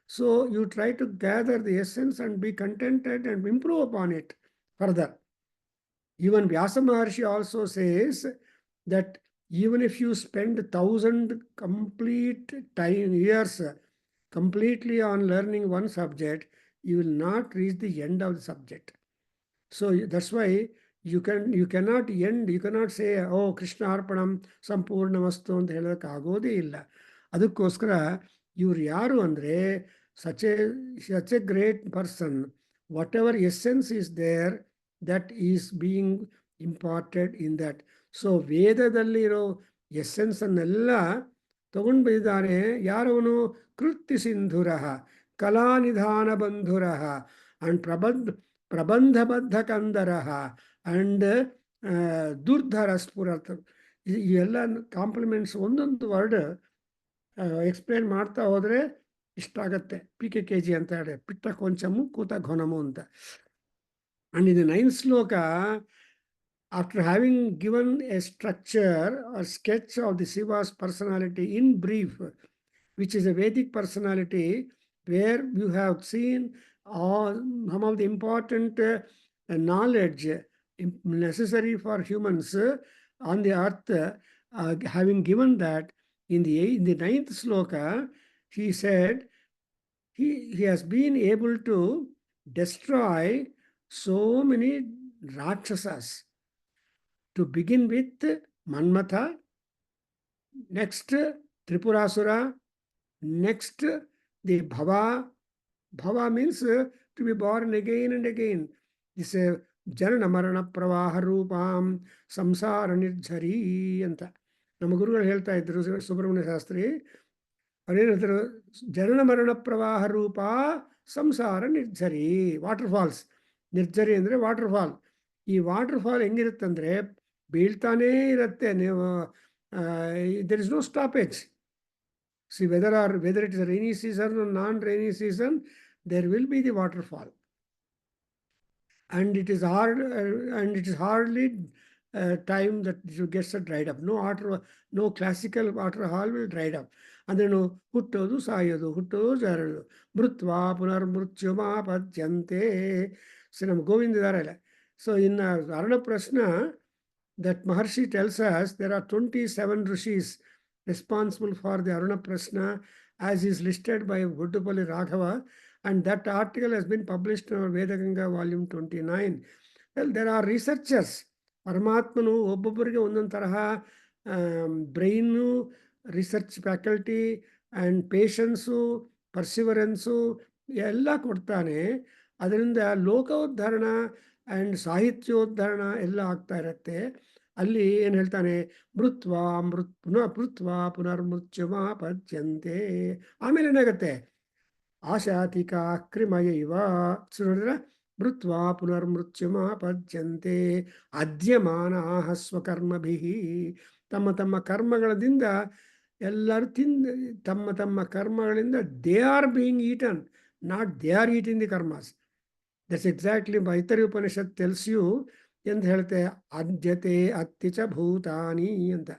So you try to gather the essence and be contented and improve upon it further. Even Vyasa Maharshi also says that even if you spend 1,000 complete years completely on learning one subject, you will not reach the end of the subject. So that's why you cannot end, you cannot say, oh, Krishna Arpanam ಸಂಪೂರ್ಣಮಸ್ತು ಅಂತ ಹೇಳೋದಕ್ಕೆ ಆಗೋದೇ ಇಲ್ಲ. ಅದಕ್ಕೋಸ್ಕರ ಇವ್ರು ಯಾರು ಅಂದರೆ such a great person, whatever essence is there, that is being imparted in that. So ವೇದದಲ್ಲಿರೋ ಎಸ್ಸೆನ್ಸನ್ನೆಲ್ಲ ತಗೊಂಡು ಬಂದಿದ್ದಾನೆ. ಯಾರವನು? ಕೃತ್ಯ ಸಿಂಧುರ ಕಲಾನಿಧಾನ ಬಂಧುರ ಅಂಡ್ ಪ್ರಬಂಧಬದ್ಧ ಕಂದರ ಅಂಡ್ ದುರ್ಧರ ಸ್ಫುರತ್. ಇವೆಲ್ಲ ಕಾಂಪ್ಲಿಮೆಂಟ್ಸ್ ಒಂದೊಂದು ವರ್ಡ್ ಎಕ್ಸ್ಪ್ಲೇನ್ ಮಾಡ್ತಾ ಹೋದರೆ ಇಷ್ಟಾಗತ್ತೆ. PKKG ಅಂತ ಹೇಳಿ ಪಿಟ್ಟ ಕೊಂಚಮು ಕೂತ ಘೊನಮು ಅಂತ. ಅಂಡ್ ಇದು 9th ಶ್ಲೋಕ, after having given a structure or sketch of the Shiva's personality in brief, which is a Vedic personality, where you have seen all some of the important knowledge necessary for humans on the earth, having given that, in the 9th sloka, he said he has been able to destroy so many Rakshasas. To begin with, Manmatha, next Tripurasura, next the Bhava. Bhava means to be born again and again. This Janana Marana Pravaha Rupam Samsara Nirjari ಅಂತ ನಮ್ಮ ಗುರುಗಳು ಹೇಳ್ತಾ ಇದ್ರು, ಸುಬ್ರಹ್ಮಣ್ಯ ಶಾಸ್ತ್ರಿ. ಅವ್ರೇನಂತಾರೆ? ಜನನ ಮರಣ ಪ್ರವಾಹ ರೂಪ ಸಂಸಾರ ನಿರ್ಜರಿ. Water falls. ನಿರ್ಜರಿ ಅಂದರೆ ವಾಟರ್ ಫಾಲ್. ಈ ವಾಟರ್ ಫಾಲ್ ಹೆಂಗಿರುತ್ತಂದರೆ ಬೀಳ್ತಾನೇ ಇರುತ್ತೆ. ನೀವು there is no stoppage. See, whether it is a rainy season or non-rainy season, there will be the waterfall. And it is hardly time that it gets dried up. No classical waterfall will dried up. ಅಂದ್ರೇನು? ಹುಟ್ಟೋದು ಸಾಯೋದು, ಹುಟ್ಟೋದು ಜಾರೋದು. ಮೃತ್ವಾ ಪುನರ್ಮೃತ್ಯುಮಾಪದ್ಯಂತೆ. So ನಮ್ಮ ಗೋವಿಂದ ಇದಾರಲ್ಲ. So ಇನ್ನು ಅರಣ ಪ್ರಶ್ನ, that Maharshi tells us there are 27 rishis responsible for the Aruna Prasna, as is listed by Guddupalli Raghava, and that article has been published in our Veda Ganga volume 29. Well, there are researchers. Paramatmanu ಒಬ್ಬೊಬ್ಬರಿಗೆ ಒಂದೊಂದು ತರಹ brain, research faculty and patience, perseverance ಎಲ್ಲ ಕೊಡ್ತಾನೆ. ಅದರಿಂದ ಲೋಕೋದ್ಧಾರಣ and ಸಾಹಿತ್ಯೋದ್ಧಾರಣ ಎಲ್ಲ ಆಗ್ತಾ ಇರುತ್ತೆ. ಅಲ್ಲಿ ಏನು ಹೇಳ್ತಾನೆ? ಮೃತ್ವಾ ಪುನರ್ಮೃತ್ಯುಮಾಪದ್ಯಂತೆ. ಆಮೇಲೆ ಏನಾಗುತ್ತೆ? ಆಶಾತಿಕ ಕ್ರಿಮಯ ಇವ. ನೋಡಿದ್ರೆ ಮೃತ್ವಾ ಪುನರ್ಮೃತ್ಯುಮಾಪದ್ಯಂತೆ ಅದ್ಯಮಾನಾಃ ಸ್ವಕರ್ಮಭಿ. ತಮ್ಮ ತಮ್ಮ ಕರ್ಮಗಳಿಂದ ಎಲ್ಲರೂ ತಮ್ಮ ಕರ್ಮಗಳಿಂದ they are being eaten, not they are eating the karmas. That's exactly Aitareya Upanishad tells you ಎಂದು ಹೇಳ್ತೆ. ಅದ್ಯತೆ ಅತ್ಯಚ ಭೂತಾನಿ ಅಂತ.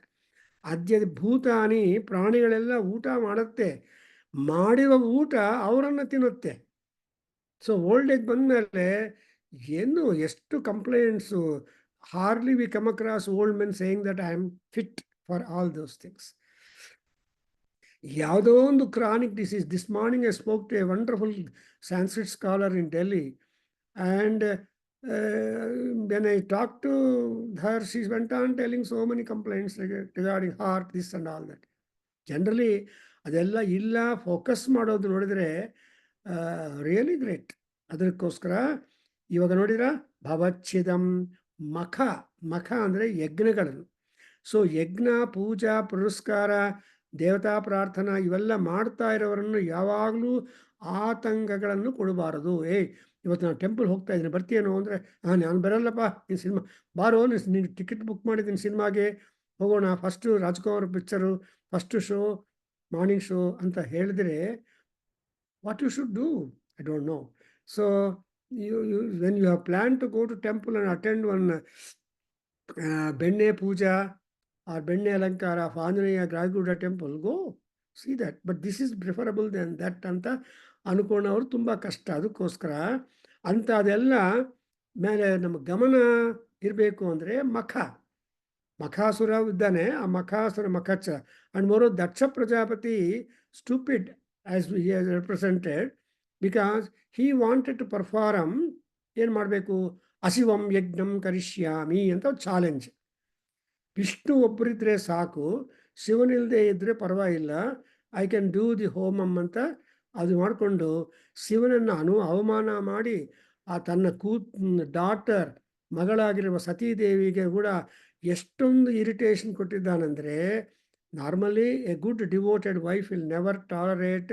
ಭೂತಾನಿ ಪ್ರಾಣಿಗಳೆಲ್ಲ ಊಟ ಮಾಡುತ್ತೆ, ಮಾಡಿರುವ ಊಟ ಅವರನ್ನು ತಿನ್ನುತ್ತೆ. ಸೊ ಓಲ್ಡ್ ಏಜ್ ಬಂದಮೇಲೆ ಎಷ್ಟು complaints. Hardly we come across old men saying that I am fit for all those things. ಯಾವುದೋ ಒಂದು chronic disease. This morning I spoke to a wonderful Sanskrit scholar in Delhi, and when I talked to her, she went on telling so many complaints regarding heart, this and all that. Generally ಅದೆಲ್ಲ ಇಲ್ಲ. Focus ಮಾಡೋದು ನೋಡಿದ್ರೆ really great. ಅದಕ್ಕೋಸ್ಕರ ಇವಾಗ ನೋಡಿದ್ರ ಭವಚ್ಛಿದಂ ಮಖ. ಮಖ ಅಂದರೆ ಯಜ್ಞಗಳನ್ನು. So ಯಜ್ಞ, ಪೂಜಾ, ಪುರಸ್ಕಾರ, ದೇವತಾ ಪ್ರಾರ್ಥನಾ ಇವೆಲ್ಲ ಮಾಡ್ತಾ ಇರೋರನ್ನು ಯಾವಾಗಲೂ ಆತಂಕಗಳನ್ನು ಕೊಡಬಾರದು. ಇವತ್ತು ನಾನು ಟೆಂಪಲ್ ಹೋಗ್ತಾ ಇದ್ದೀನಿ, ಬರ್ತೀಯೇನೋ ಅಂದರೆ ನಾನು ಬರಲ್ಲಪ್ಪ, ನೀನು ಸಿನಿಮಾ ಬಾರೋ, ನೀನು ಟಿಕೆಟ್ ಬುಕ್ ಮಾಡಿದ್ದೀನಿ ಸಿನಿಮಾಗೆ, ಹೋಗೋಣ, first Rajkumar picture, first show, morning show ಅಂತ ಹೇಳಿದ್ರೆ what you should do, I don't know. So when you have planned to go to temple and attend one Benne Puja or Benne Alankara of Anjaneya Gragaguda temple, go see that. But this is preferable than that ಅಂತ ಅನ್ಕೊಂಡವ್ರು ತುಂಬ ಕಷ್ಟ. ಅದಕ್ಕೋಸ್ಕರ ಅಂಥದೆಲ್ಲ ಮೇಲೆ ನಮ್ಮ ಗಮನ ಇರಬೇಕು ಅಂದರೆ ಮಖಾಸುರ ಇದ್ದಾನೆ, ಆ ಮಖಾಸುರ ಮಖಚ್ಚ. And moreover Daksha Prajapati stupid as he has represented, because he wanted to perform, ಏನು ಮಾಡಬೇಕು, ಅಶಿವಂ ಯಜ್ಞಂ ಕರಿಷ್ಯಾಮಿ ಅಂತ ಚಾಲೆಂಜ್. ವಿಷ್ಣು ಒಬ್ಬರಿದ್ರೆ ಸಾಕು, ಶಿವನಿಲ್ಲದೆ ಇದ್ದರೆ ಪರವಾಗಿಲ್ಲ, ಐ ಕ್ಯಾನ್ ಡೂ ದಿ ಹೋಮಂ ಅಂತ ಅದು ಮಾಡಿಕೊಂಡು ಶಿವನನ್ನು ಅವಮಾನ ಮಾಡಿ ಆ ತನ್ನ ಡಾಟರ್ ಮಗಳಾಗಿರುವ ಸತೀದೇವಿಗೆ ಕೂಡ ಎಷ್ಟೊಂದು irritation ಕೊಟ್ಟಿದ್ದಾನೆಂದರೆ, normally a good devoted wife will never tolerate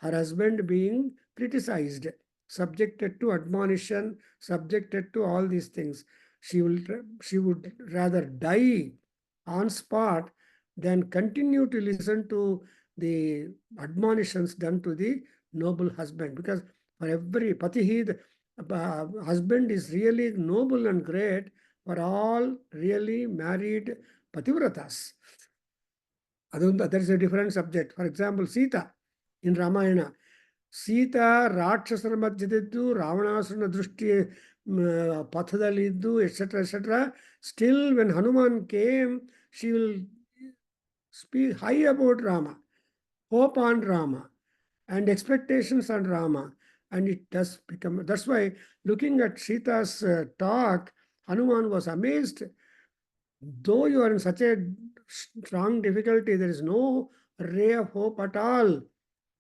her husband being criticized, subjected to admonition, subjected to all these things. She would rather die on spot than continue to listen to the admonitions done to the noble husband, because for every patihi, husband is really noble and great for all really married pativratas. That is a different subject. For example, Sita in Ramayana. Sita ರಾಕ್ಷಸರ ಮಧ್ಯದಿದ್ದು, ರಾವಣಾಸುರನ ದೃಷ್ಟಿ ಪಥದಲ್ಲಿದ್ದು, etcetera etcetera. Still when Hanuman came, she will speak high about Rama, hope on Rama, and expectations on Rama. And it does become, that's why looking at Sita's talk, Hanuman was amazed. Though you are in such a strong difficulty, there is no ray of hope at all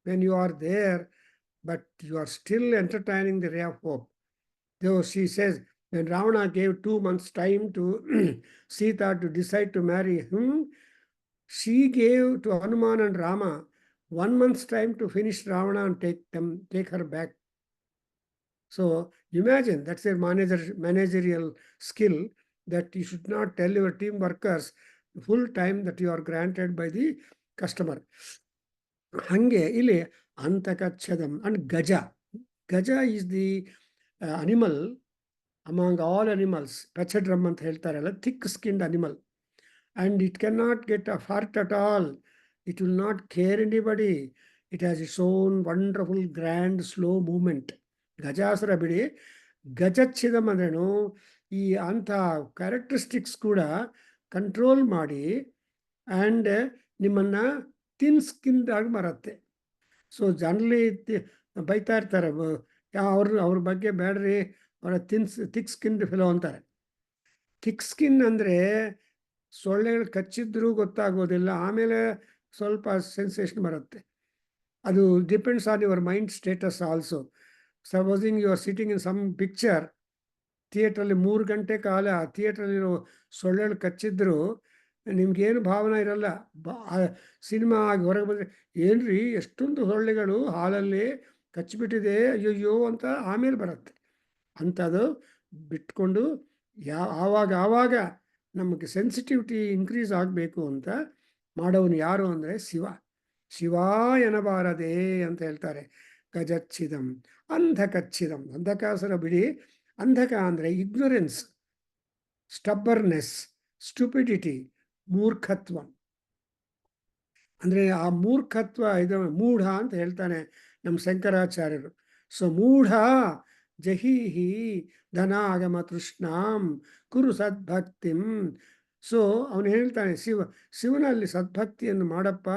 when you are there, but you are still entertaining the ray of hope. Though she says, when Ravana gave 2 months time to Sita to decide to marry him, she gave to Hanuman and Rama 1 month's time to finish Ravana and take her back. So imagine, that's a managerial skill, that you should not tell your team workers full time that you are granted by the customer. Hange ಇಲ್ಲಿ ಅಂತಕಚ್ಛದಂ. And Gaja is the animal among all animals. Pachadram ಅಂತ ಹೇಳ್ತಾರಲ್ಲ, thick skinned animal. And it cannot get a hurt at all. It will not care anybody. It has its own wonderful, grand, slow movement. Gajasura ಬಿಡಿ, ಗಜಚ್ಛಿದಂ ಅಂದ್ರೇನು, ಈ ಅಂಥ characteristics ಕೂಡ control ಮಾಡಿ and ನಿಮ್ಮನ್ನು ತಿನ್ ಸ್ಕಿನ್ದಾಗಿ ಮಾರತ್ತೆ. ಸೊ ಜನರಲಿ ಬೈತಾ ಇರ್ತಾರೆ, ಅವ್ರ ಬಗ್ಗೆ ಬೇಡ್ರಿ, ಅವರ ಥಿಕ್ ಸ್ಕಿನ್ ಫೆಲೋ ಅಂತಾರೆ. ಥಿಕ್ ಸ್ಕಿನ್ ಅಂದರೆ ಸೊಳ್ಳೆಗಳು ಕಚ್ಚಿದ್ರೂ ಗೊತ್ತಾಗೋದಿಲ್ಲ, ಆಮೇಲೆ ಸ್ವಲ್ಪ ಸೆನ್ಸೇಷನ್ ಬರುತ್ತೆ. ಅದು depends on your mind status also. Supposing you are sitting in some picture, ಥಿಯೇಟ್ರಲ್ಲಿ 3 ಗಂಟೆ ಕಾಲ ಥಿಯೇಟ್ರಲ್ಲಿರೋ ಸೊಳ್ಳೆಗಳು ಕಚ್ಚಿದ್ರು ನಿಮ್ಗೇನು ಭಾವನೆ ಇರಲ್ಲ. ಸಿನಿಮಾ ಆಗಿ ಹೊರಗೆ ಬಂದರೆ, ಏನ್ರಿ ಎಷ್ಟೊಂದು ಸೊಳ್ಳೆಗಳು ಹಾಲಲ್ಲಿ ಕಚ್ಚಿಬಿಟ್ಟಿದೆ ಅಯ್ಯಯ್ಯೋ ಅಂತ ಆಮೇಲೆ ಬರುತ್ತೆ. ಅಂಥದ್ದು ಬಿಟ್ಕೊಂಡು ಆವಾಗ ನಮಗೆ ಸೆನ್ಸಿಟಿವಿಟಿ ಇನ್ಕ್ರೀಸ್ ಆಗಬೇಕು ಅಂತ ಮಾಡೋನು ಯಾರು ಅಂದರೆ ಶಿವ ಎನಬಾರದೆ ಅಂತ ಹೇಳ್ತಾರೆ. ಗಜಚ್ಛಿದಂ ಅಂಧಕಚ್ಛಿದಂ. ಅಂಧಕಾಸುರ ಬಿಡಿ, ಅಂಧಕ ಅಂದರೆ ಇಗ್ನೊರೆನ್ಸ್, ಸ್ಟಬ್ಬರ್ನೆಸ್, ಸ್ಟುಪಿಡಿಟಿ, ಮೂರ್ಖತ್ವ. ಅಂದರೆ ಆ ಮೂರ್ಖತ್ವ ಇದು ಮೂಢ ಅಂತ ಹೇಳ್ತಾನೆ ನಮ್ಮ ಶಂಕರಾಚಾರ್ಯರು. ಸೊ ಮೂಢ ಜಹೀಹಿ ಧನಾಗಮ ತೃಷ್ಣಾಂ ಕುರು ಸದ್ಭಕ್ತಿಂ. ಸೊ ಅವನು ಹೇಳ್ತಾನೆ, ಶಿವನಲ್ಲಿ ಸದ್ಭಕ್ತಿಯನ್ನು ಮಾಡಪ್ಪ,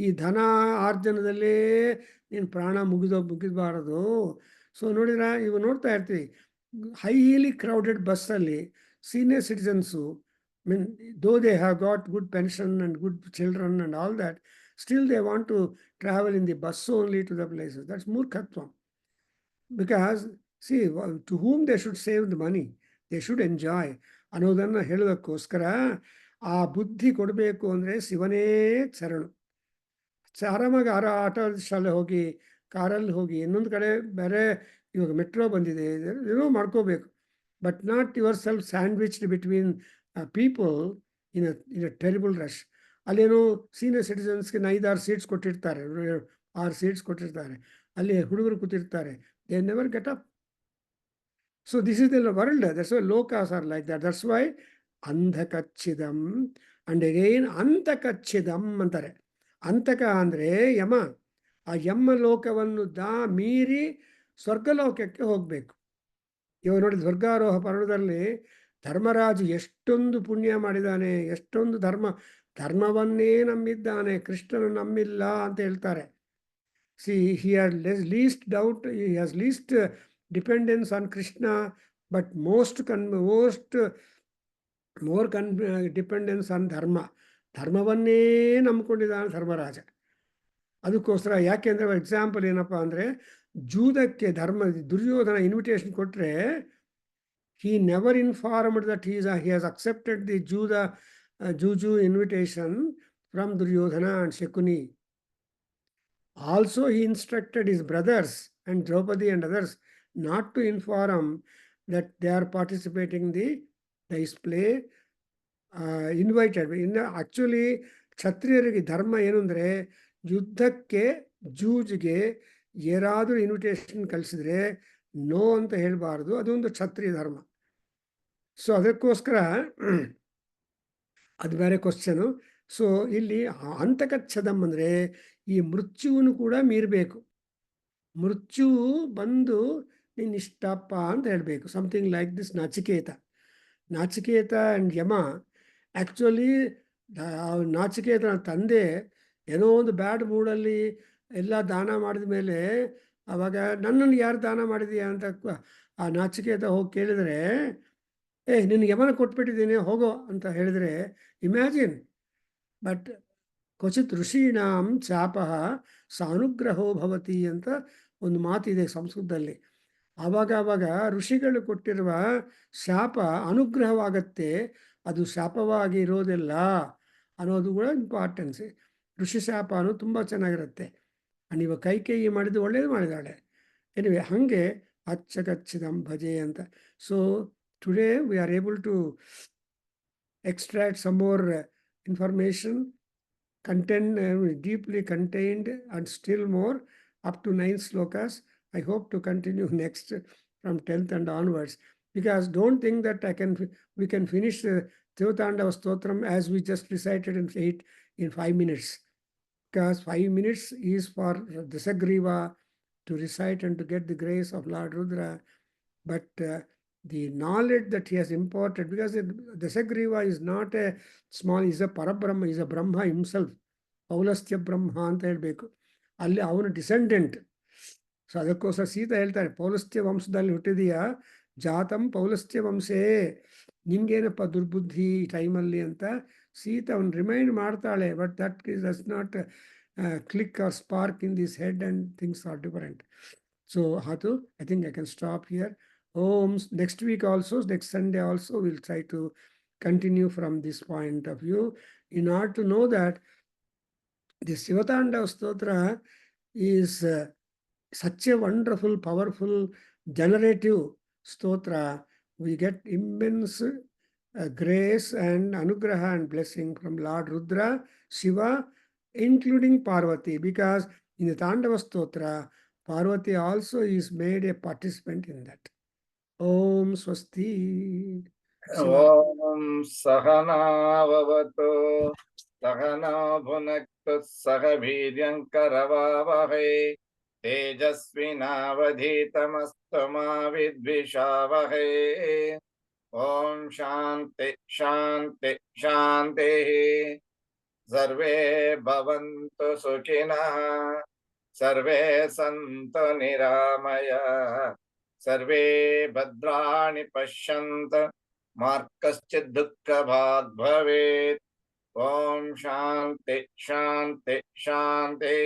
ಈ ಧನ ಆರ್ಜನದಲ್ಲೇ ನೀನು ಪ್ರಾಣ ಮುಗಿದಬಾರದು. ಸೊ ಇವು ನೋಡ್ತಾ ಇರ್ತೀವಿ, ಹೈಲಿ ಕ್ರೌಡೆಡ್ ಬಸ್ಸಲ್ಲಿ senior citizens, though they have got good pension and good children and all that, still they want to travel in the bus only to the places. That's murkhatvam. Because See, to whom they should save the money, they should enjoy ಅನ್ನೋದನ್ನು ಹೇಳೋದಕ್ಕೋಸ್ಕರ ಆ ಬುದ್ಧಿ ಕೊಡಬೇಕು ಅಂದರೆ ಶಿವನೇ ಶರಣು. ಆರಾಮಾಗಿ auto ಶಾಲೆ ಹೋಗಿ, ಕಾರಲ್ಲಿ ಹೋಗಿ, ಇನ್ನೊಂದು ಕಡೆ ಬೇರೆ ಇವಾಗ ಮೆಟ್ರೋ ಬಂದಿದೆ, ಏನೋ ಮಾಡ್ಕೋಬೇಕು. But not yourself sandwiched between people in a terrible rush. ಅಲ್ಲೇನೋ ಸೀನಿಯರ್ ಸಿಟಿಸನ್ಸ್ಗೆ 5-6 ಸೀಟ್ಸ್ ಕೊಟ್ಟಿರ್ತಾರೆ, 6 ಸೀಟ್ಸ್ ಕೊಟ್ಟಿರ್ತಾರೆ, ಅಲ್ಲಿ ಹುಡುಗರು ಕೂತಿರ್ತಾರೆ. They never get up. So this is the world. That's why lokas are like that. That's why ಅಂಧಕಚ್ಛಿದಂ ಅಂಡ್ ಅಗೈನ್ ಅಂತಕಚ್ಛಿದಂ ಅಂತಾರೆ. ಅಂತಕ ಅಂದರೆ ಯಮ. ಆ ಯಮ ಲೋಕವನ್ನು ಮೀರಿ ಸ್ವರ್ಗಲೋಕಕ್ಕೆ ಹೋಗಬೇಕು. ಇವಾಗ ನೋಡಿ, ಸ್ವರ್ಗಾರೋಹ ಪರ್ವದಲ್ಲಿ ಧರ್ಮರಾಜು ಎಷ್ಟೊಂದು ಪುಣ್ಯ ಮಾಡಿದ್ದಾನೆ, ಎಷ್ಟೊಂದು ಧರ್ಮವನ್ನೇ ನಂಬಿದ್ದಾನೆ, ಕೃಷ್ಣನು ನಂಬಿಲ್ಲ ಅಂತ ಹೇಳ್ತಾರೆ. C, he had least doubt, he has least dependence on Krishna, but more dependence on ಧರ್ಮವನ್ನೇ ನಂಬಿಕೊಂಡಿದ್ದಾನೆ ಧರ್ಮರಾಜ. ಅದಕ್ಕೋಸ್ಕರ ಯಾಕೆಂದರೆ ಎಕ್ಸಾಂಪಲ್ ಏನಪ್ಪ ಅಂದರೆ, ಜೂದಕ್ಕೆ ದುರ್ಯೋಧನ ಇನ್ವಿಟೇಷನ್ ಕೊಟ್ಟರೆ, he never informed that he has accepted the Juju invitation from Duryodhana and Shakuni. Also, he instructed his brothers and Draupadi and others not to inform that they are participating in the display invited. Actually, ಕ್ಷತ್ರಿಯರಿಗೆ ಧರ್ಮ ಏನು ಅಂದರೆ, ಯುದ್ಧಕ್ಕೆ ಜೂಜಿಗೆ ಯಾರಾದರೂ invitation ಕಳಿಸಿದ್ರೆ no ಅಂತ ಹೇಳಬಾರ್ದು. ಅದೊಂದು ಕ್ಷತ್ರಿಯ ಧರ್ಮ. ಸೊ ಅದಕ್ಕೋಸ್ಕರ ಅದು ಬೇರೆ ಕ್ವಶನು. ಸೊ ಇಲ್ಲಿ ಅಂತಕಚ್ಛದಂ ಅಂದರೆ ಈ ಮೃತ್ಯುವನ್ನು ಕೂಡ ಮೀರಬೇಕು. ಮೃತ್ಯು ಬಂದು ನೀನು ಇಷ್ಟಪ್ಪ ಅಂತ ಹೇಳಬೇಕು. Something like this Nachiketa and Yama. Actually ನಾಚಿಕೇತನ ತಂದೆ ಏನೋ ಒಂದು ಬ್ಯಾಡ್ ಮೂಡಲ್ಲಿ ಎಲ್ಲ ದಾನ ಮಾಡಿದ ಮೇಲೆ, ಆವಾಗ ನನ್ನನ್ನು ಯಾರು ದಾನ ಮಾಡಿದೀಯ ಅಂತ ಆ ನಾಚಿಕೇತ ಹೋಗಿ ಕೇಳಿದರೆ, ನಿನಗೆ ಯಮನ ಕೊಟ್ಬಿಟ್ಟಿದ್ದೀನಿ ಹೋಗೋ ಅಂತ ಹೇಳಿದರೆ, ಇಮ್ಯಾಜಿನ್. ಬಟ್ ಕ್ವಚಿತ್ ಋಷೀಣಾಂ ಚಾಪಃ ಸಾನುಗ್ರಹೋ ಭವತಿ ಅಂತ ಒಂದು ಮಾತಿದೆ ಸಂಸ್ಕೃತದಲ್ಲಿ. ಆವಾಗ ಋಷಿಗಳು ಕೊಟ್ಟಿರುವ ಶಾಪ ಅನುಗ್ರಹವಾಗತ್ತೆ, ಅದು ಶಾಪವಾಗಿ ಇರೋದಿಲ್ಲ ಅನ್ನೋದು ಕೂಡ ಇಂಪಾರ್ಟೆನ್ಸ್. ಋಷಿ ಶಾಪ ಅನ್ನೋದು ತುಂಬ ಚೆನ್ನಾಗಿರುತ್ತೆ. ನೀವು ಕೈಕೇಯಿ ಮಾಡಿದ್ದು ಒಳ್ಳೇದು ಮಾಡಿದಾಳೆ. ಎನಿವೆ, ಹಾಗೆ ಅಚ್ಚಗಚ್ಚಿದಂ ಭಜೆ ಅಂತ. So today we are able to extract some more information, deeply contained, and still more up to 9 slokas. I hope to continue next from 10th and onwards, because don't think that we can finish Shiva Tandava Stotram as we just recited in 5 minutes, because 5 minutes is for Dasagriva to recite and to get the grace of Lord Rudra. But the knowledge that he has imparted, because Dasagriva is not a small, is a Parabrahma, is a Brahma himself. Paulastya Brahma ಅಂತ ಹೇಳಬೇಕು. ಅಲ್ಲಿ ಅವನ descendant. So ಅದಕ್ಕೋಸ್ಕರ ಸೀತಾ ಹೇಳ್ತಾರೆ, ಪೌಲಸ್ತ್ಯ ವಂಶದಲ್ಲಿ ಹುಟ್ಟಿದೀಯಾ, ಜಾತಂ ಪೌಲಸ್ತ್ಯ ವಂಶೇ, ನಿಮ್ಗೇನಪ್ಪ ದುರ್ಬುದ್ಧಿ ಈ ಟೈಮಲ್ಲಿ ಅಂತ ಸೀತಾ ಅವನು ರಿಮೈಂಡ್ ಮಾಡ್ತಾಳೆ. But that does not click or spark in this head and things are different. So Hatu, I think I can stop here. Next week also, next Sunday also, we'll try to continue from this point of view, in order to know that the Shiva Tandava Stotra is such a wonderful, powerful, generative stotra. We get immense grace and anugraha and blessing from Lord Rudra, Shiva, including Parvati, because in the Tandava Stotra, Parvati also is made a participant in that. Om Swasti. Om Sahana Vavatu Sahana Bhunaktu Saha Viryan Karavavahe Tejasvinavadhitamastu ma vidvishavahe. Om Shanti Shanti Shanti. Sarve bhavantu sukhinah, sarve santu niramaya, सर्वे भद्राणि पश्यन्त मा कश्चित् दुःखभाग् भवेत्. ओम शांति शांति शांति.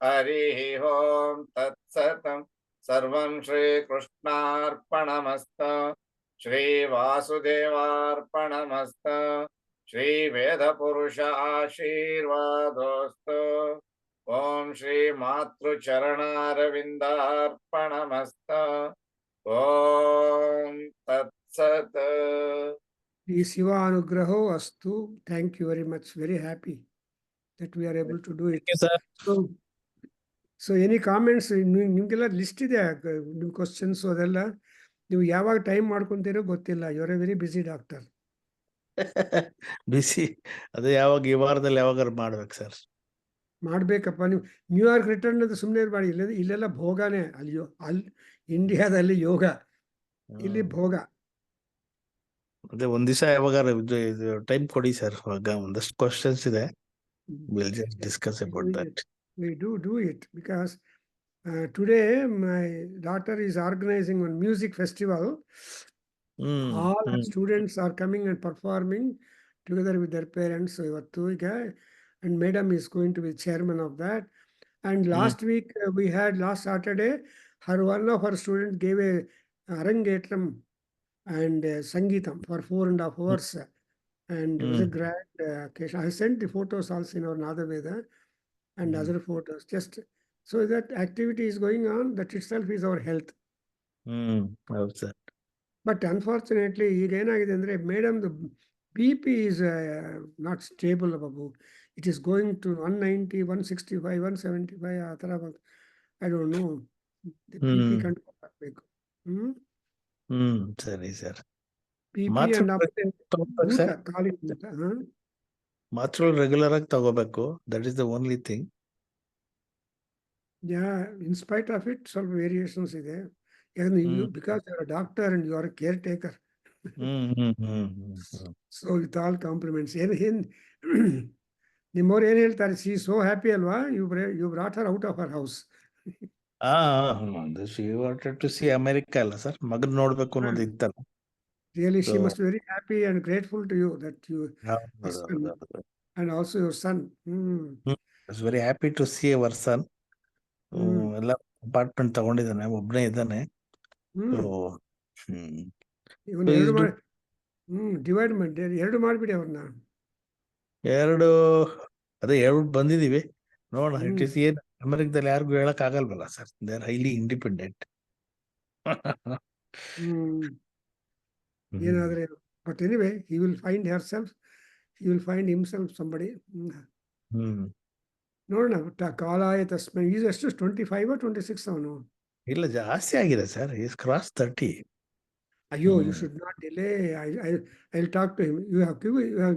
हरि ओम तत्सत्. सर्वं श्रीकृष्णार्पणमस्तु श्रीवासुदेवार्पणमस्तु श्रीवेदपुरुष आशीर्वादोऽस्तु ॐ श्रीमातृचरणारविन्दार्पणमस्तु ॐ तत्सत् Shri Shiva Anugraho Astu. Thank you very much. Very happy that we are able to do it. Sir. So any comments? ನಿಮ್ಗೆಲ್ಲ list ಇದೆ ನಿಮ್ಮ ಕ್ವಶನ್ಸ್ ಅದೆಲ್ಲ. ನೀವು ಯಾವಾಗ ಟೈಮ್ ಮಾಡ್ಕೊಂತೀರೋ ಗೊತ್ತಿಲ್ಲ. You are a very busy doctor. Busy ಅದೇ ಯಾವಾಗ ಈ ವಾರದಲ್ಲಿ ಯಾವಾಗಾರು ಮಾಡ್ಬೇಕು ಸರ್. ಮಾಡ್ಬೇಕಪ್ಪ. ನೀವು ನ್ಯೂಯಾರ್ಕ್ ರಿಟರ್ನ್ ಅಂತ ಸುಮ್ಮನೆ ಮಾಡಿ. ಇಲ್ಲೆಲ್ಲ ಭೋಗನೇ. ಅಲ್ಲಿ ಇಂಡಿಯಾದಲ್ಲಿ ಯೋಗ, ಇಲ್ಲಿ ಭೋಗ. ಅದೇ ಒಂದ್ ದಿವಸ ಯಾವಾಗಾರು ಟೈಮ್ ಕೊಡಿ ಸರ್. ಒಂದಷ್ಟು ಕ್ವಶನ್ಸ್ ಇದೆ. Will just discuss about that. We do it because today my daughter is organizing one music festival. All the students are coming and performing together with their parents. So and madam is going to be chairman of that. And last week we had, last Saturday, one of her students gave a arangetram and sangeetam for 4.5 hours. And it was a grand occasion. I sent the photos also in our Nada Veda and other photos. Just so that activity is going on, that itself is our health. ಹೌದು sir. But unfortunately, ಈಗ ಏನಾಗಿದೆ ಅಂದ್ರೆ madam BP is not stable, Babu. It is going to 190, 165, 175 ಆ ಥರ. I don't know. The BP control ಆಗಬೇಕು. ಸರಿ sir. BP and ಊಟ, ಖಾಲಿ ಊಟ. ಮಾತ್ರೆಗಳು ರೆಗ್ಯುಲರ್ ಆಗಿ ತಗೋಬೇಕು. That is the only thing. Yeah, in spite of it, ಸ್ವಲ್ಪ ವೇರಿಯೇಷನ್ಸ್ ಇದೆ. Because you are a doctor and you are a caretaker. So with all compliments. ನಿಮ್ಮವ್ರು ಏನ್ ಹೇಳ್ತಾರೆ? She is so happy ಅಲ್ವಾ? You brought her out of her house. She wanted to see America ಅಲ್ಲ sir. ಮಗನ್ ನೋಡ್ಬೇಕು ಅನ್ನೋದು ಇತ್ತಲ್ಲ. Really, she must be very happy and grateful to you that you and also your son. Was very happy to see our son. ಎಲ್ಲ apartment ತಗೊಂಡಿದ್ದಾನೆ, ಒಬ್ಬನೇ ಇದ್ದಾನೆ. Divide ಮಾಡಿ 2 ಮಾಡ್ಬಿಡಿ ಅವ್ರನ್ನ. 2 ಬಂದಿದೀವಿ ನೋಡೋಣ. ಇಟ್ ಇಸ್ ಏನ್ ಅಮೆರಿಕದಲ್ಲಿ ಯಾರಿಗೂ ಹೇಳಕ್ ಆಗಲ್ವಲ್ಲ sir. They are highly independent. ಏನಾದ್ರೆ but anyway he will find herself, he will find himself somebody. ನೋಡೋಣ. ಕಾಲಾಯ ತಸ್ಮೈ. ಈಸ್ ಎಷ್ಟು 25 or 26 ಅವನು? ಇಲ್ಲ, ಜಾಸ್ತಿ ಆಗಿದೆ ಸರ್. Is cross 30. ಅಯ್ಯೋ, you should not delay. I'll talk to him. You have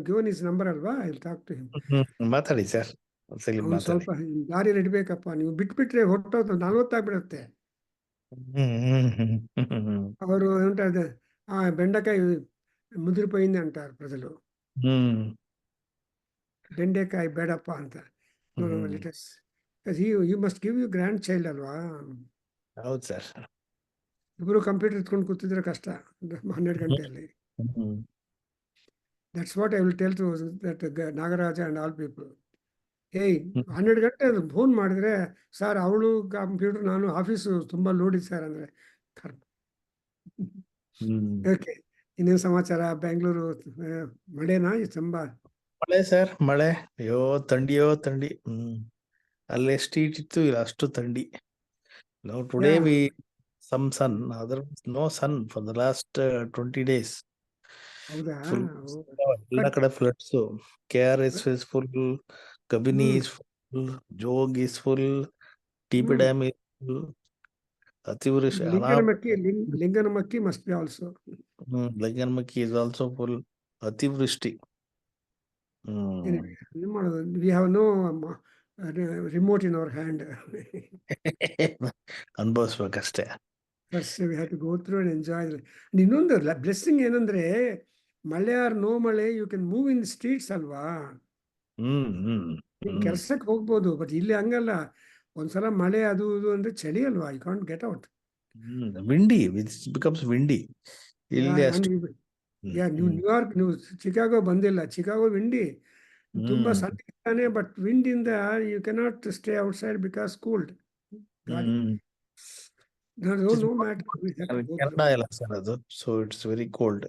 given his number ಅಲ್ವಾ? I'll talk to him. ಮಾತಾಡಿ ಸರ್. ಸ್ವಲ್ಪ ದಾರಿ ಇಡ್ಬೇಕಪ್ಪ. ನೀವು ಬಿಟ್ಬಿಟ್ರೆ ಹೊಟ್ಟೋದು 40 ಆಗ್ಬಿಡುತ್ತೆ. ಅವರು ಏನುಂಟದೆ బెండకాయ ముదిరిపోయింది అంటారు ప్రజలు. బెండకాయ ಬೇಡಪ್ಪ ಅಂತ. You must give you grandchild ಅಲ್ವಾ? ಹೌದು ಸರ್. ಇಬ್ಬರು ಕಂಪ್ಯೂಟರ್ ಇಟ್ಕೊಂಡು ಕೂತಿದ್ರೆ ಕಷ್ಟ 12 ಗಂಟೆಯಲ್ಲಿ. That's what I will tell to that Nagaraja and all people. 12 ಗಂಟೆ ಫೋನ್ ಮಾಡಿದ್ರೆ, ಸರ್ ಅವಳು ಕಂಪ್ಯೂಟರ್, ನಾನು ಆಫೀಸು ತುಂಬಾ ಲೋಡ್ ಇದೆ ಸರ್ ಅಂದ್ರೆ. ಓಕೆ, ಇನ್ನೇನು ಸಮಾಚಾರ? ಬೆಂಗಳೂರು ಮಳೆನಾ? ತುಂಬಾ ಮಳೆ ಸರ್, ಮಳೆ. ಅಯ್ಯೋ ಥಂಡಿ. ಅಲ್ಲಿ ಎಷ್ಟು ಹೀಟ್ ಇತ್ತು, ಇಲ್ಲ ಅಷ್ಟು ಥಂಡಿ. Now today we some sun, otherwise no sun for the last 20 days. ಹೌದಾ? ಎಲ್ಲ ಕಡೆ floods. KRS is full, Kabini is full, Jog is full, TP Dam is full. ಅತಿವೃಷ್ಟಿ. Linganamakki must be also. Linganamakki is also full. ಅತಿವೃಷ್ಟಿ. ಏನು ಮಾಡೋದು? We have no remote in our hand. ಅನುಭವಿಸ್ಬೇಕಷ್ಟೇ. First we have to go through and enjoy. ಇನ್ನೊಂದು blessing ಏನಂದ್ರೆ, ಮಳೆ or no ಮಳೆ, you can move in streets ಅಲ್ವಾ? ಕೆಲ್ಸಕ್ಕೆ ಹೋಗ್ಬೋದು. ಬಟ್ ಇಲ್ಲಿ ಹಂಗಲ್ಲ. ಒಂದ್ಸಲ ಮಳೆ ಅದು ಇದು ಅಂದ್ರೆ ಚಳಿ ಅಲ್ವಾ? You can't get out. Windy, it becomes windy. ಇಲ್ಲಿ ನೀವು ನ್ಯೂಯಾರ್ಕ್, ನೀವು ಚಿಕಾಗೋ ಬಂದಿಲ್ಲ. ಚಿಕಾಗೋ ವಿಂಡಿ ತುಂಬಾ ಸಣ್ಣ, ಬಟ್ ವಿಂಡ್ ಇಂದ you cannot stay outside because cold. No, no matter. We have to go Canada through. ಇಲ್ಲ ಸರ್ ಅದು, ಸೊ ಇಟ್ಸ್ ವೆರಿ ಕೋಲ್ಡ್.